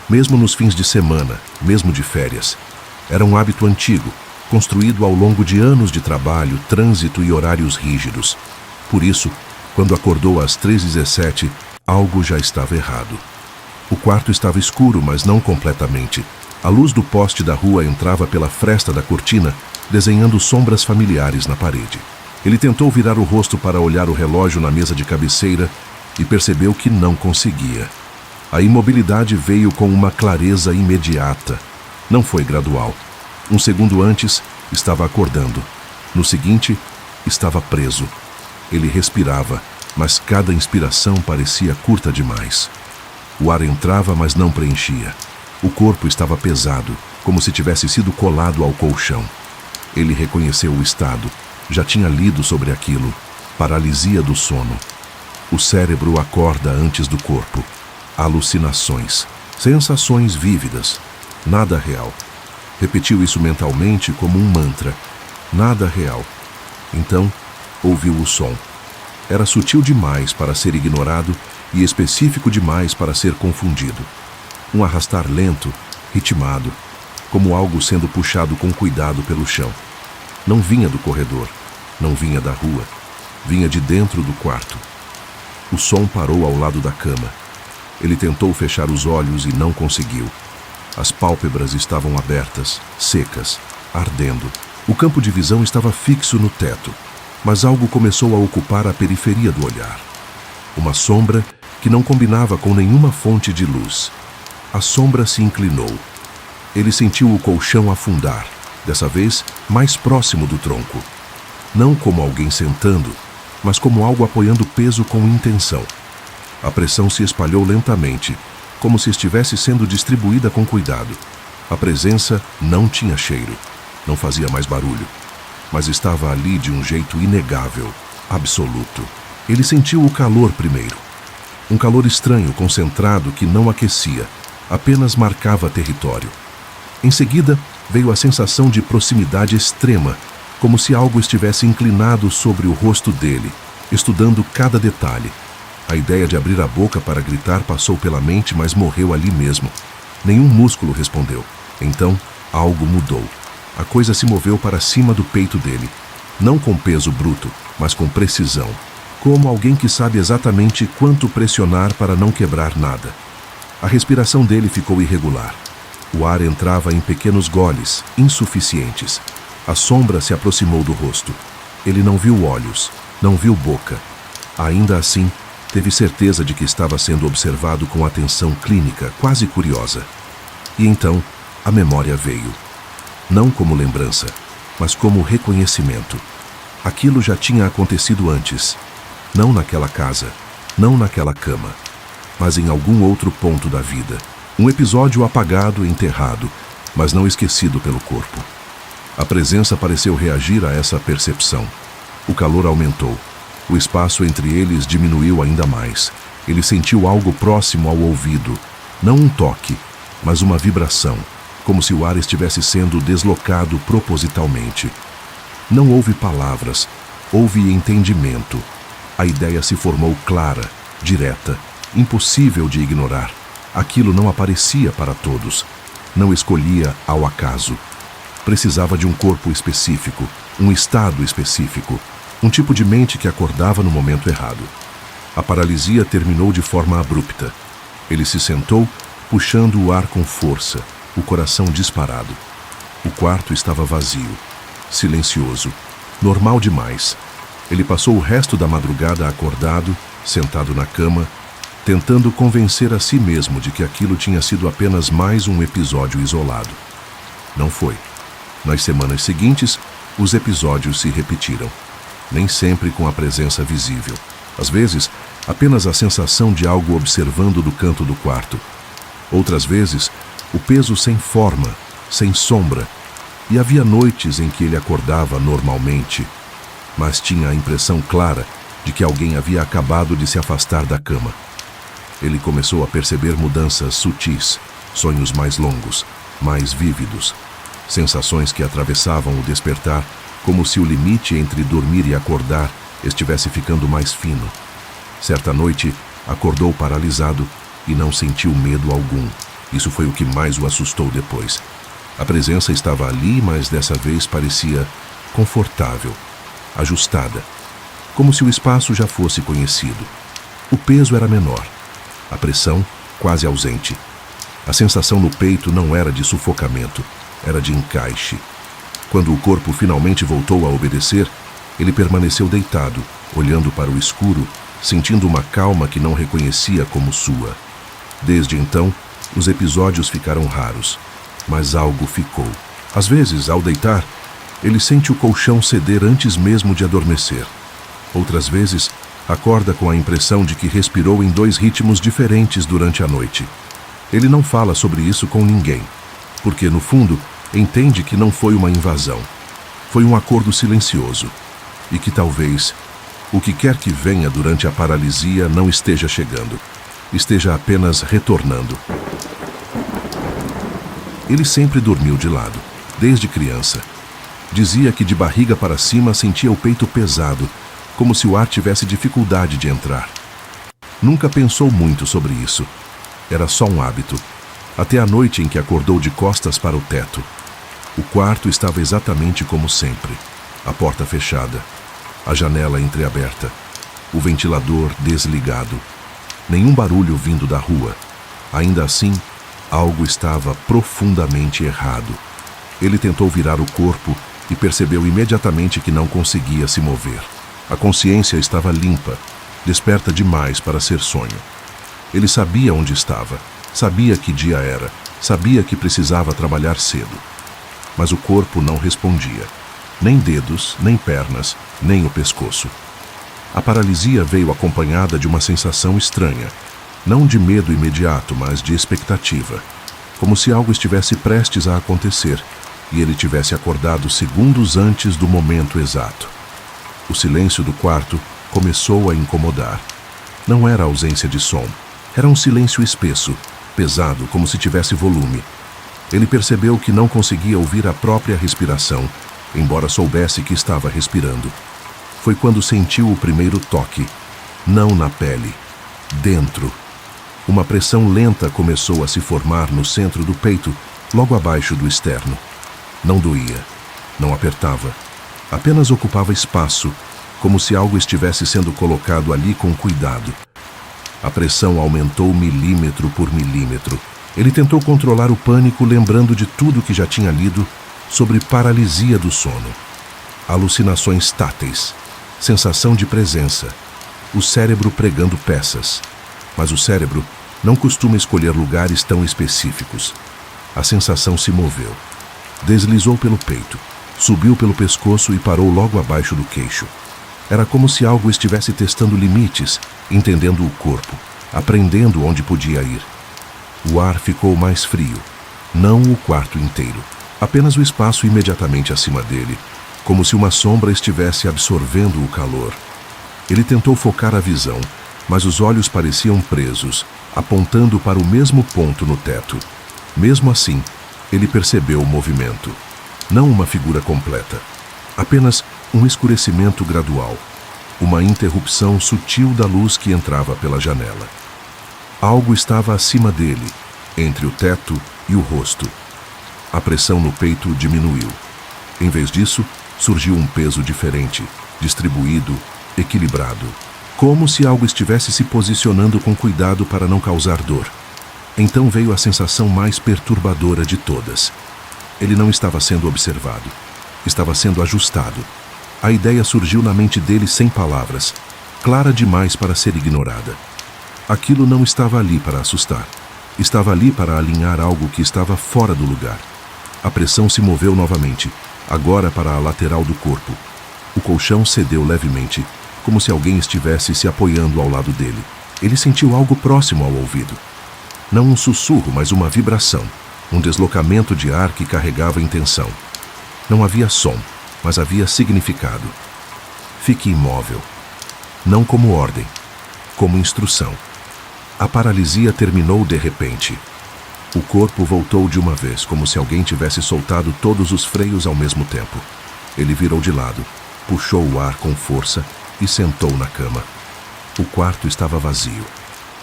Speaker 1: Mesmo nos fins de semana, mesmo de férias. Era um hábito antigo, construído ao longo de anos de trabalho, trânsito e horários rígidos. Por isso, quando acordou às 3h17, algo já estava errado. O quarto estava escuro, mas não completamente. A luz do poste da rua entrava pela fresta da cortina, desenhando sombras familiares na parede. Ele tentou virar o rosto para olhar o relógio na mesa de cabeceira e percebeu que não conseguia. A imobilidade veio com uma clareza imediata. Não foi gradual. Um segundo antes, estava acordando. No seguinte, estava preso. Ele respirava, mas cada inspiração parecia curta demais. O ar entrava, mas não preenchia. O corpo estava pesado, como se tivesse sido colado ao colchão. Ele reconheceu o estado. Já tinha lido sobre aquilo. Paralisia do sono. O cérebro acorda antes do corpo. Alucinações. Sensações vívidas. Nada real. Repetiu isso mentalmente como um mantra. Nada real. Então, ouviu o som. Era sutil demais para ser ignorado e específico demais para ser confundido. Um arrastar lento, ritmado, como algo sendo puxado com cuidado pelo chão. Não vinha do corredor, não vinha da rua, vinha de dentro do quarto. O som parou ao lado da cama. Ele tentou fechar os olhos e não conseguiu. As pálpebras estavam abertas, secas, ardendo. O campo de visão estava fixo no teto, mas algo começou a ocupar a periferia do olhar. Uma sombra que não combinava com nenhuma fonte de luz. A sombra se inclinou. Ele sentiu o colchão afundar, dessa vez mais próximo do tronco. Não como alguém sentando, mas como algo apoiando peso com intenção. A pressão se espalhou lentamente, como se estivesse sendo distribuída com cuidado. A presença não tinha cheiro, não fazia mais barulho, mas estava ali de um jeito inegável, absoluto. Ele sentiu o calor primeiro. Um calor estranho, concentrado, que não aquecia, apenas marcava território. Em seguida, veio a sensação de proximidade extrema, como se algo estivesse inclinado sobre o rosto dele, estudando cada detalhe. A ideia de abrir a boca para gritar passou pela mente, mas morreu ali mesmo. Nenhum músculo respondeu. Então, algo mudou. A coisa se moveu para cima do peito dele, não com peso bruto, mas com precisão, como alguém que sabe exatamente quanto pressionar para não quebrar nada. A respiração dele ficou irregular. O ar entrava em pequenos goles, insuficientes. A sombra se aproximou do rosto. Ele não viu olhos, não viu boca. Ainda assim, teve certeza de que estava sendo observado com atenção clínica, quase curiosa. E então, a memória veio. Não como lembrança, mas como reconhecimento. Aquilo já tinha acontecido antes. Não naquela casa, não naquela cama, mas em algum outro ponto da vida. Um episódio apagado, enterrado, mas não esquecido pelo corpo. A presença pareceu reagir a essa percepção. O calor aumentou. O espaço entre eles diminuiu ainda mais. Ele sentiu algo próximo ao ouvido. Não um toque, mas uma vibração, como se o ar estivesse sendo deslocado propositalmente. Não houve palavras, houve entendimento. A ideia se formou clara, direta, impossível de ignorar. Aquilo não aparecia para todos. Não escolhia ao acaso. Precisava de um corpo específico, um estado específico, Um tipo de mente que acordava no momento errado. A paralisia terminou de forma abrupta. Ele se sentou, puxando o ar com força, o coração disparado. O quarto estava vazio, silencioso, normal demais. Ele passou o resto da madrugada acordado, sentado na cama, tentando convencer a si mesmo de que aquilo tinha sido apenas mais um episódio isolado. Não foi. Nas semanas seguintes, os episódios se repetiram. Nem sempre com a presença visível. Às vezes, apenas a sensação de algo observando do canto do quarto. Outras vezes, o peso sem forma, sem sombra. E havia noites em que ele acordava normalmente, mas tinha a impressão clara de que alguém havia acabado de se afastar da cama. Ele começou a perceber mudanças sutis, sonhos mais longos, mais vívidos, sensações que atravessavam o despertar, como se o limite entre dormir e acordar estivesse ficando mais fino. Certa noite, acordou paralisado e não sentiu medo algum. Isso foi o que mais o assustou depois. A presença estava ali, mas dessa vez parecia confortável, ajustada, como se o espaço já fosse conhecido. O peso era menor, a pressão quase ausente. A sensação no peito não era de sufocamento, era de encaixe. Quando o corpo finalmente voltou a obedecer, ele permaneceu deitado, olhando para o escuro, sentindo uma calma que não reconhecia como sua. Desde então, os episódios ficaram raros, mas algo ficou. Às vezes, ao deitar, ele sente o colchão ceder antes mesmo de adormecer. Outras vezes, acorda com a impressão de que respirou em 2 ritmos diferentes durante a noite. Ele não fala sobre isso com ninguém, porque, no fundo, entende que não foi uma invasão. Foi um acordo silencioso, e que talvez o que quer que venha durante a paralisia não esteja chegando, esteja apenas retornando. Ele sempre dormiu de lado, desde criança. Dizia que de barriga para cima sentia o peito pesado, como se o ar tivesse dificuldade de entrar. Nunca pensou muito sobre isso. Era só um hábito, até a noite em que acordou de costas para o teto. O quarto estava exatamente como sempre. A porta fechada, a janela entreaberta, o ventilador desligado. Nenhum barulho vindo da rua. Ainda assim, algo estava profundamente errado. Ele tentou virar o corpo e percebeu imediatamente que não conseguia se mover. A consciência estava limpa, desperta demais para ser sonho. Ele sabia onde estava, sabia que dia era, sabia que precisava trabalhar cedo. Mas o corpo não respondia. Nem dedos, nem pernas, nem o pescoço. A paralisia veio acompanhada de uma sensação estranha, não de medo imediato, mas de expectativa, como se algo estivesse prestes a acontecer e ele tivesse acordado segundos antes do momento exato. O silêncio do quarto começou a incomodar. Não era ausência de som, era um silêncio espesso, pesado, como se tivesse volume. Ele percebeu que não conseguia ouvir a própria respiração, embora soubesse que estava respirando. Foi quando sentiu o primeiro toque, não na pele, dentro. Uma pressão lenta começou a se formar no centro do peito, logo abaixo do externo. Não doía, não apertava, apenas ocupava espaço, como se algo estivesse sendo colocado ali com cuidado. A pressão aumentou milímetro por milímetro. Ele tentou controlar o pânico, lembrando de tudo que já tinha lido sobre paralisia do sono. Alucinações táteis, sensação de presença, o cérebro pregando peças. Mas o cérebro não costuma escolher lugares tão específicos. A sensação se moveu. Deslizou pelo peito, subiu pelo pescoço e parou logo abaixo do queixo. Era como se algo estivesse testando limites, entendendo o corpo, aprendendo onde podia ir. O ar ficou mais frio, não o quarto inteiro, apenas o espaço imediatamente acima dele, como se uma sombra estivesse absorvendo o calor. Ele tentou focar a visão, mas os olhos pareciam presos, apontando para o mesmo ponto no teto. Mesmo assim, ele percebeu o movimento. Não uma figura completa, apenas um escurecimento gradual, uma interrupção sutil da luz que entrava pela janela. Algo estava acima dele, entre o teto e o rosto. A pressão no peito diminuiu. Em vez disso, surgiu um peso diferente, distribuído, equilibrado, como se algo estivesse se posicionando com cuidado para não causar dor. Então veio a sensação mais perturbadora de todas. Ele não estava sendo observado, estava sendo ajustado. A ideia surgiu na mente dele sem palavras, clara demais para ser ignorada. Aquilo não estava ali para assustar. Estava ali para alinhar algo que estava fora do lugar. A pressão se moveu novamente, agora para a lateral do corpo. O colchão cedeu levemente, como se alguém estivesse se apoiando ao lado dele. Ele sentiu algo próximo ao ouvido. Não um sussurro, mas uma vibração, um deslocamento de ar que carregava intenção. Não havia som, mas havia significado. Fique imóvel. Não como ordem, como instrução. A paralisia terminou de repente. O corpo voltou de uma vez, como se alguém tivesse soltado todos os freios ao mesmo tempo. Ele virou de lado, puxou o ar com força e sentou na cama. O quarto estava vazio.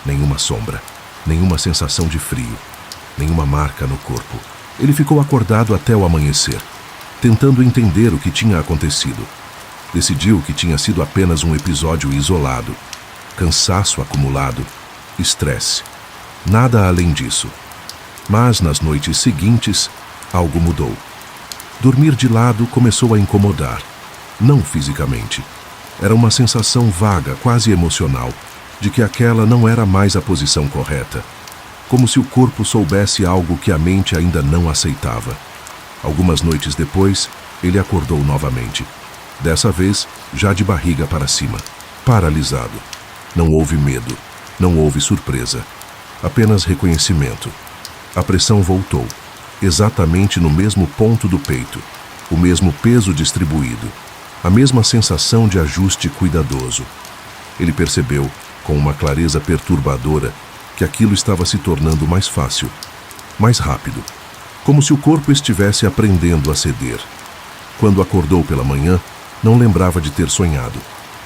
Speaker 1: Nenhuma sombra, nenhuma sensação de frio, nenhuma marca no corpo. Ele ficou acordado até o amanhecer, tentando entender o que tinha acontecido. Decidiu que tinha sido apenas um episódio isolado, cansaço acumulado, estresse. Nada além disso. Mas nas noites seguintes, algo mudou. Dormir de lado começou a incomodar, não fisicamente. Era uma sensação vaga, quase emocional, de que aquela não era mais a posição correta. Como se o corpo soubesse algo que a mente ainda não aceitava. Algumas noites depois, ele acordou novamente. Dessa vez, já de barriga para cima, paralisado. Não houve medo, não houve surpresa, apenas reconhecimento. A pressão voltou, exatamente no mesmo ponto do peito, o mesmo peso distribuído, a mesma sensação de ajuste cuidadoso. Ele percebeu, com uma clareza perturbadora, que aquilo estava se tornando mais fácil, mais rápido, como se o corpo estivesse aprendendo a ceder. Quando acordou pela manhã, não lembrava de ter sonhado,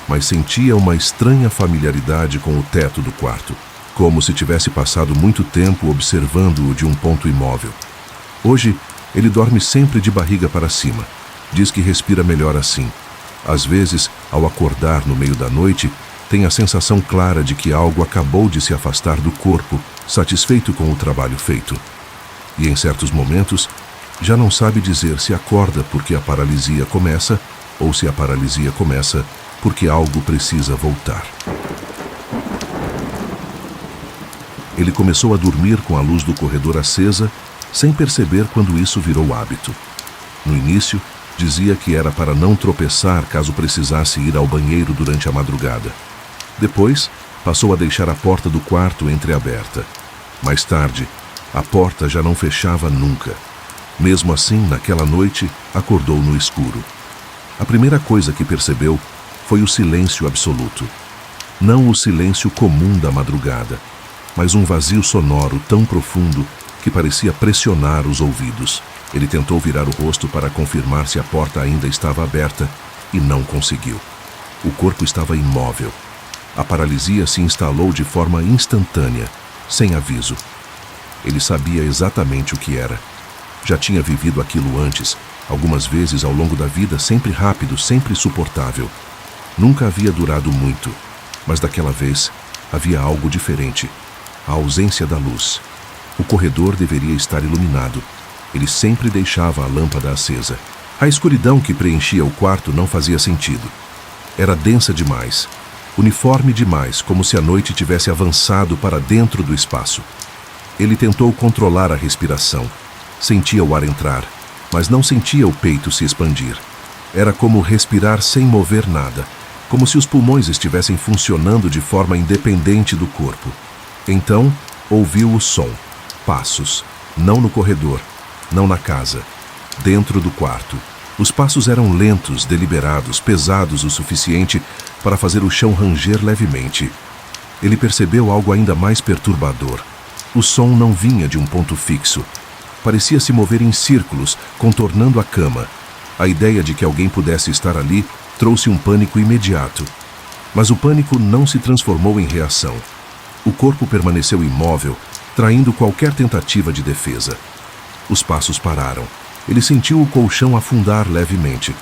Speaker 1: mas sentia uma estranha familiaridade com o teto do quarto, como se tivesse passado muito tempo observando-o de um ponto imóvel. Hoje, ele dorme sempre de barriga para cima. Diz que respira melhor assim. Às vezes, ao acordar no meio da noite, tem a sensação clara de que algo acabou de se afastar do corpo, satisfeito com o trabalho feito. E em certos momentos, já não sabe dizer se acorda porque a paralisia começa ou se a paralisia começa porque algo precisa voltar. Ele começou a dormir com a luz do corredor acesa, sem perceber quando isso virou hábito. No início, dizia que era para não tropeçar caso precisasse ir ao banheiro durante a madrugada. Depois, passou a deixar a porta do quarto entreaberta. Mais tarde, a porta já não fechava nunca. Mesmo assim, naquela noite, acordou no escuro. A primeira coisa que percebeu foi o silêncio absoluto. Não o silêncio comum da madrugada, mas um vazio sonoro tão profundo que parecia pressionar os ouvidos. Ele tentou virar o rosto para confirmar se a porta ainda estava aberta e não conseguiu. O corpo estava imóvel. A paralisia se instalou de forma instantânea, sem aviso. Ele sabia exatamente o que era. Já tinha vivido aquilo antes, algumas vezes ao longo da vida, sempre rápido, sempre suportável. Nunca havia durado muito, mas daquela vez havia algo diferente. A ausência da luz. O corredor deveria estar iluminado. Ele sempre deixava a lâmpada acesa. A escuridão que preenchia o quarto não fazia sentido. Era densa demais, uniforme demais, como se a noite tivesse avançado para dentro do espaço. Ele tentou controlar a respiração. Sentia o ar entrar, mas não sentia o peito se expandir. Era como respirar sem mover nada, como se os pulmões estivessem funcionando de forma independente do corpo. Então, ouviu o som. Passos. Não no corredor, não na casa. Dentro do quarto. Os passos eram lentos, deliberados, pesados o suficiente para fazer o chão ranger levemente. Ele percebeu algo ainda mais perturbador. O som não vinha de um ponto fixo. Parecia se mover em círculos, contornando a cama. A ideia de que alguém pudesse estar ali trouxe um pânico imediato. Mas o pânico não se transformou em reação. O corpo permaneceu imóvel, traindo qualquer tentativa de defesa. Os passos pararam. Ele sentiu o colchão afundar levemente.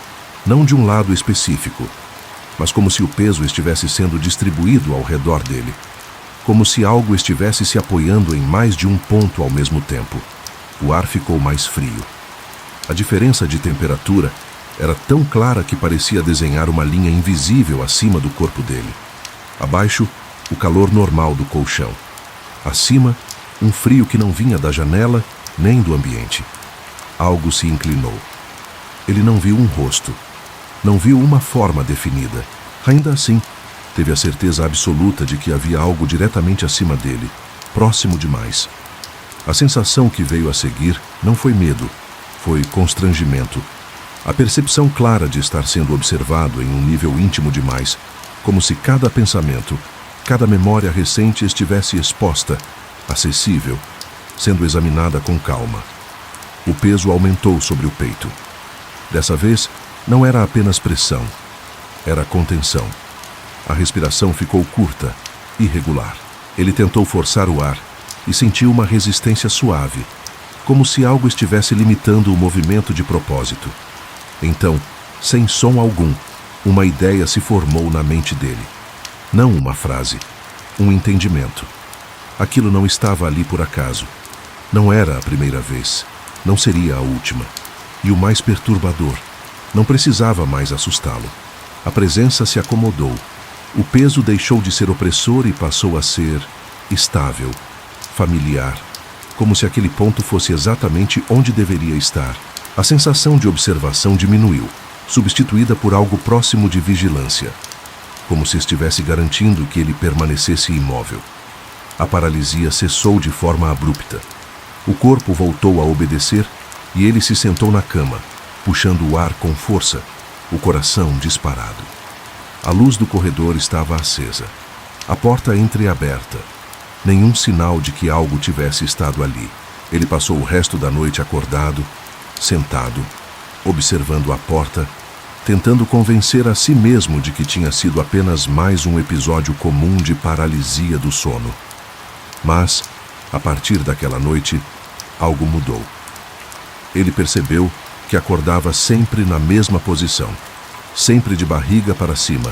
Speaker 1: não de um lado específico, mas como se o peso estivesse sendo distribuído ao redor dele, como se algo estivesse se apoiando em mais de um ponto ao mesmo tempo. O ar ficou mais frio. A diferença de temperatura era tão clara que parecia desenhar uma linha invisível acima do corpo dele. Abaixo, o calor normal do colchão. Acima, um frio que não vinha da janela nem do ambiente. Algo se inclinou. Ele não viu um rosto. Não viu uma forma definida. Ainda assim, teve a certeza absoluta de que havia algo diretamente acima dele, próximo demais. A sensação que veio a seguir não foi medo, foi constrangimento. A percepção clara de estar sendo observado em um nível íntimo demais, como se cada pensamento, cada memória recente estivesse exposta, acessível, sendo examinada com calma. O peso aumentou sobre o peito. Dessa vez, não era apenas pressão, era contenção. A respiração ficou curta, irregular. Ele tentou forçar o ar e sentiu uma resistência suave, como se algo estivesse limitando o movimento de propósito. Então, sem som algum, uma ideia se formou na mente dele. Não uma frase, um entendimento. Aquilo não estava ali por acaso. Não era a primeira vez, não seria a última. E o mais perturbador, não precisava mais assustá-lo. A presença se acomodou. O peso deixou de ser opressor e passou a ser estável, familiar, como se aquele ponto fosse exatamente onde deveria estar. A sensação de observação diminuiu, substituída por algo próximo de vigilância, como se estivesse garantindo que ele permanecesse imóvel. A paralisia cessou de forma abrupta. O corpo voltou a obedecer e ele se sentou na cama, puxando o ar com força, o coração disparado. A luz do corredor estava acesa, a porta entreaberta. Nenhum sinal de que algo tivesse estado ali. Ele passou o resto da noite acordado, sentado, observando a porta, tentando convencer a si mesmo de que tinha sido apenas mais um episódio comum de paralisia do sono. Mas, a partir daquela noite, algo mudou. Ele percebeu que acordava sempre na mesma posição, sempre de barriga para cima,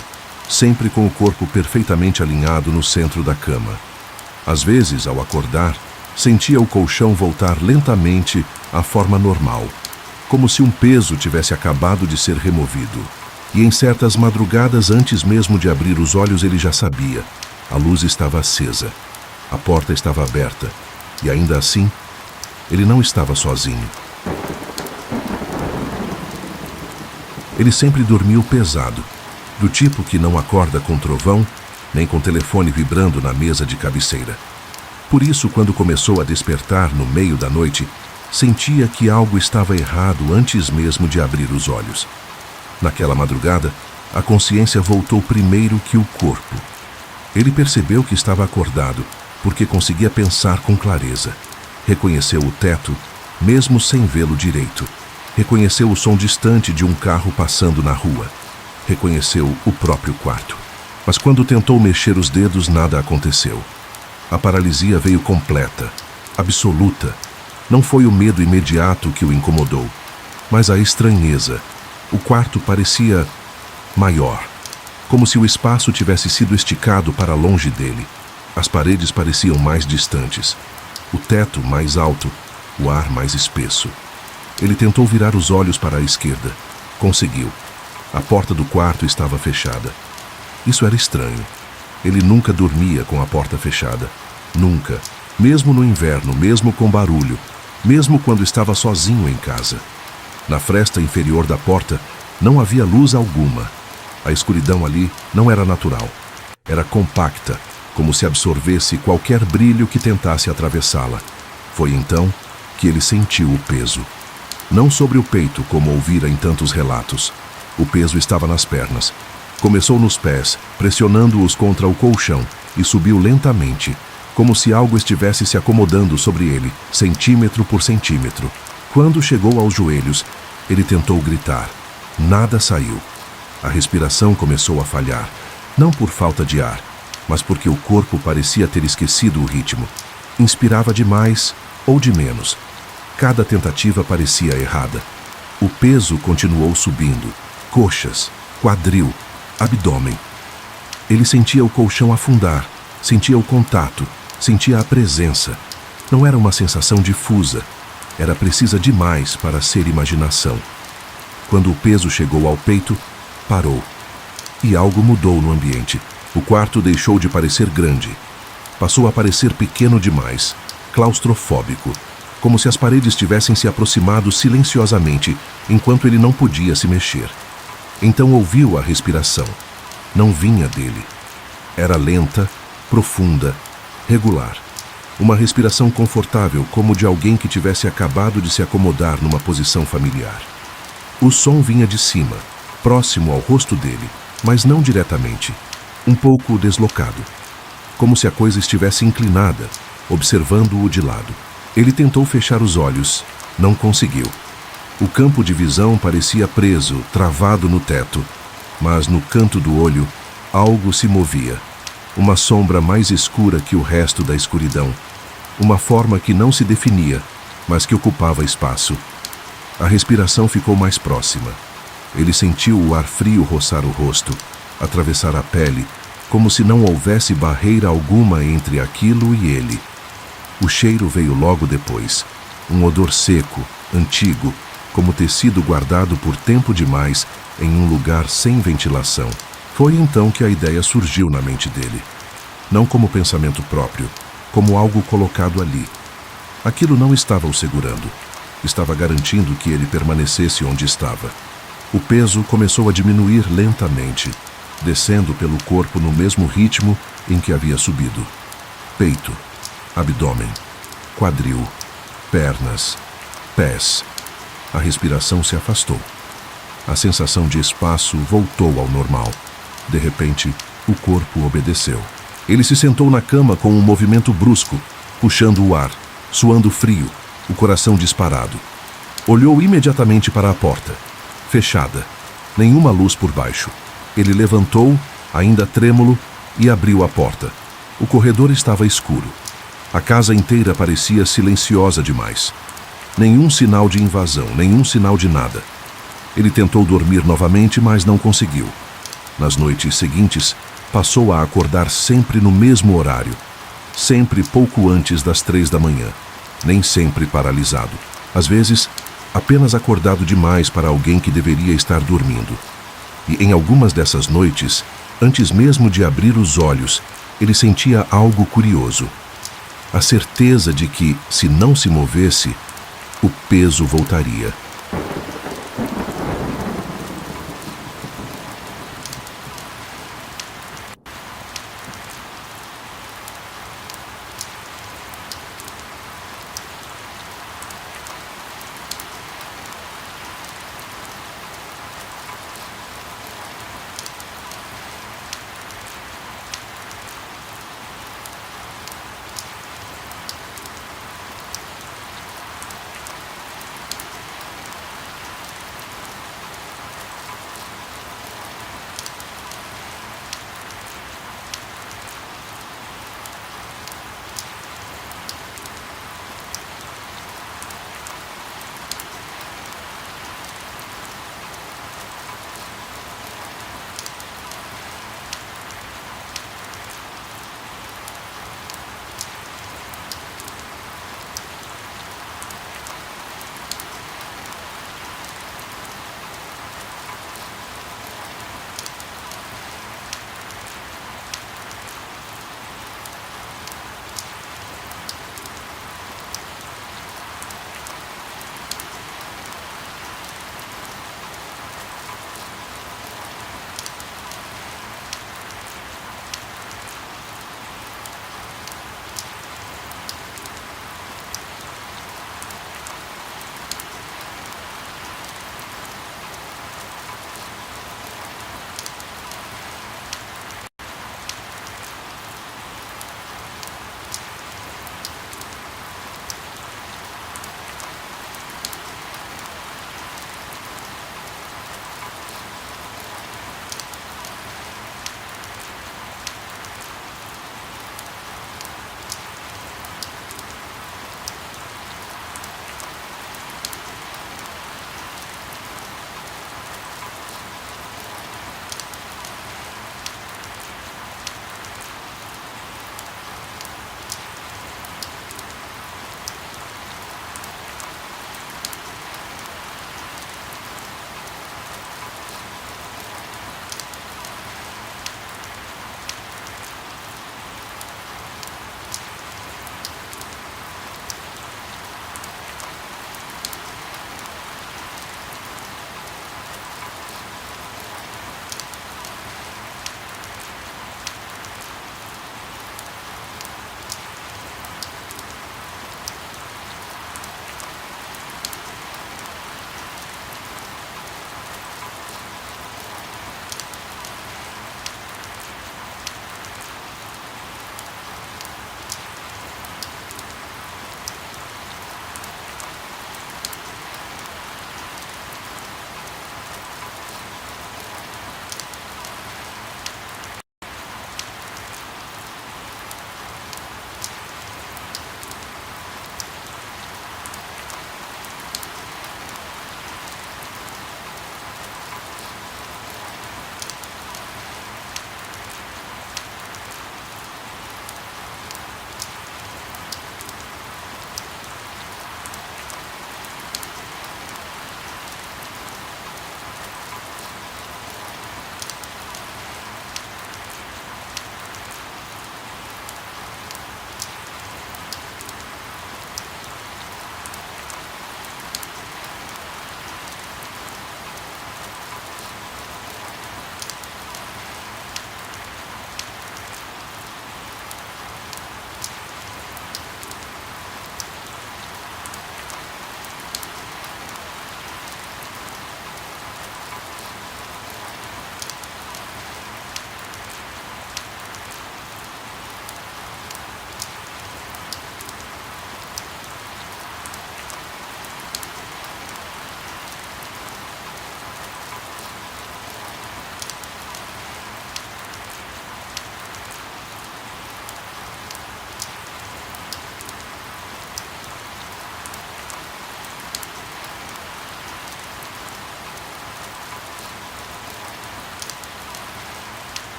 Speaker 1: sempre com o corpo perfeitamente alinhado no centro da cama. Às vezes, ao acordar, sentia o colchão voltar lentamente à forma normal, como se um peso tivesse acabado de ser removido. E em certas madrugadas, antes mesmo de abrir os olhos, ele já sabia. A luz estava acesa, a porta estava aberta, e ainda assim, ele não estava sozinho. Ele sempre dormiu pesado, do tipo que não acorda com trovão, nem com telefone vibrando na mesa de cabeceira. Por isso, quando começou a despertar no meio da noite, sentia que algo estava errado antes mesmo de abrir os olhos. Naquela madrugada, a consciência voltou primeiro que o corpo. Ele percebeu que estava acordado, porque conseguia pensar com clareza. Reconheceu o teto, mesmo sem vê-lo direito. Reconheceu o som distante de um carro passando na rua. Reconheceu o próprio quarto. Mas quando tentou mexer os dedos, nada aconteceu. A paralisia veio completa, absoluta. Não foi o medo imediato que o incomodou, mas a estranheza. O quarto parecia maior, como se o espaço tivesse sido esticado para longe dele. As paredes pareciam mais distantes, o teto mais alto, o ar mais espesso. Ele tentou virar os olhos para a esquerda. Conseguiu. A porta do quarto estava fechada. Isso era estranho. Ele nunca dormia com a porta fechada. Nunca. Mesmo no inverno, mesmo com barulho, mesmo quando estava sozinho em casa. Na fresta inferior da porta não havia luz alguma. A escuridão ali não era natural. Era compacta, como se absorvesse qualquer brilho que tentasse atravessá-la. Foi então que ele sentiu o peso. Não sobre o peito, como ouvira em tantos relatos. O peso estava nas pernas. Começou nos pés, pressionando-os contra o colchão, e subiu lentamente, como se algo estivesse se acomodando sobre ele, centímetro por centímetro. Quando chegou aos joelhos, ele tentou gritar. Nada saiu. A respiração começou a falhar, não por falta de ar, mas porque o corpo parecia ter esquecido o ritmo. Inspirava demais ou de menos. Cada tentativa parecia errada. O peso continuou subindo. coxas, quadril, abdômen. Ele sentia o colchão afundar, sentia o contato, sentia a presença. Não era uma sensação difusa, era precisa demais para ser imaginação. Quando o peso chegou ao peito, parou. E algo mudou no ambiente. O quarto deixou de parecer grande. Passou a parecer pequeno demais, claustrofóbico, como se as paredes tivessem se aproximado silenciosamente, enquanto ele não podia se mexer. Então ouviu a respiração. Não vinha dele. Era lenta, profunda, regular. Uma respiração confortável, como de alguém que tivesse acabado de se acomodar numa posição familiar. O som vinha de cima, próximo ao rosto dele, mas não diretamente, um pouco deslocado, como se a coisa estivesse inclinada, observando-o de lado. Ele tentou fechar os olhos, não conseguiu. O campo de visão parecia preso, travado no teto, mas no canto do olho, algo se movia. Uma sombra mais escura que o resto da escuridão. Uma forma que não se definia, mas que ocupava espaço. A respiração ficou mais próxima. Ele sentiu o ar frio roçar o rosto, atravessar a pele, como se não houvesse barreira alguma entre aquilo e ele. O cheiro veio logo depois. Um odor seco, antigo, como tecido guardado por tempo demais em um lugar sem ventilação. Foi então que a ideia surgiu na mente dele. Não como pensamento próprio, como algo colocado ali. Aquilo não estava o segurando. Estava garantindo que ele permanecesse onde estava. O peso começou a diminuir lentamente, descendo pelo corpo no mesmo ritmo em que havia subido. Peito, abdômen, quadril, pernas, pés. A respiração se afastou. A sensação de espaço voltou ao normal. De repente, o corpo obedeceu. Ele se sentou na cama com um movimento brusco, puxando o ar, suando frio, o coração disparado. Olhou imediatamente para a porta. Fechada. Nenhuma luz por baixo. Ele levantou, ainda trêmulo, e abriu a porta. O corredor estava escuro. A casa inteira parecia silenciosa demais. Nenhum sinal de invasão, nenhum sinal de nada. Ele tentou dormir novamente, mas não conseguiu. Nas noites seguintes, passou a acordar sempre no mesmo horário, sempre pouco antes das 3 da manhã, nem sempre paralisado. Às vezes, apenas acordado demais para alguém que deveria estar dormindo. E em algumas dessas noites, antes mesmo de abrir os olhos, ele sentia algo curioso. A certeza de que, se não se movesse, o peso voltaria.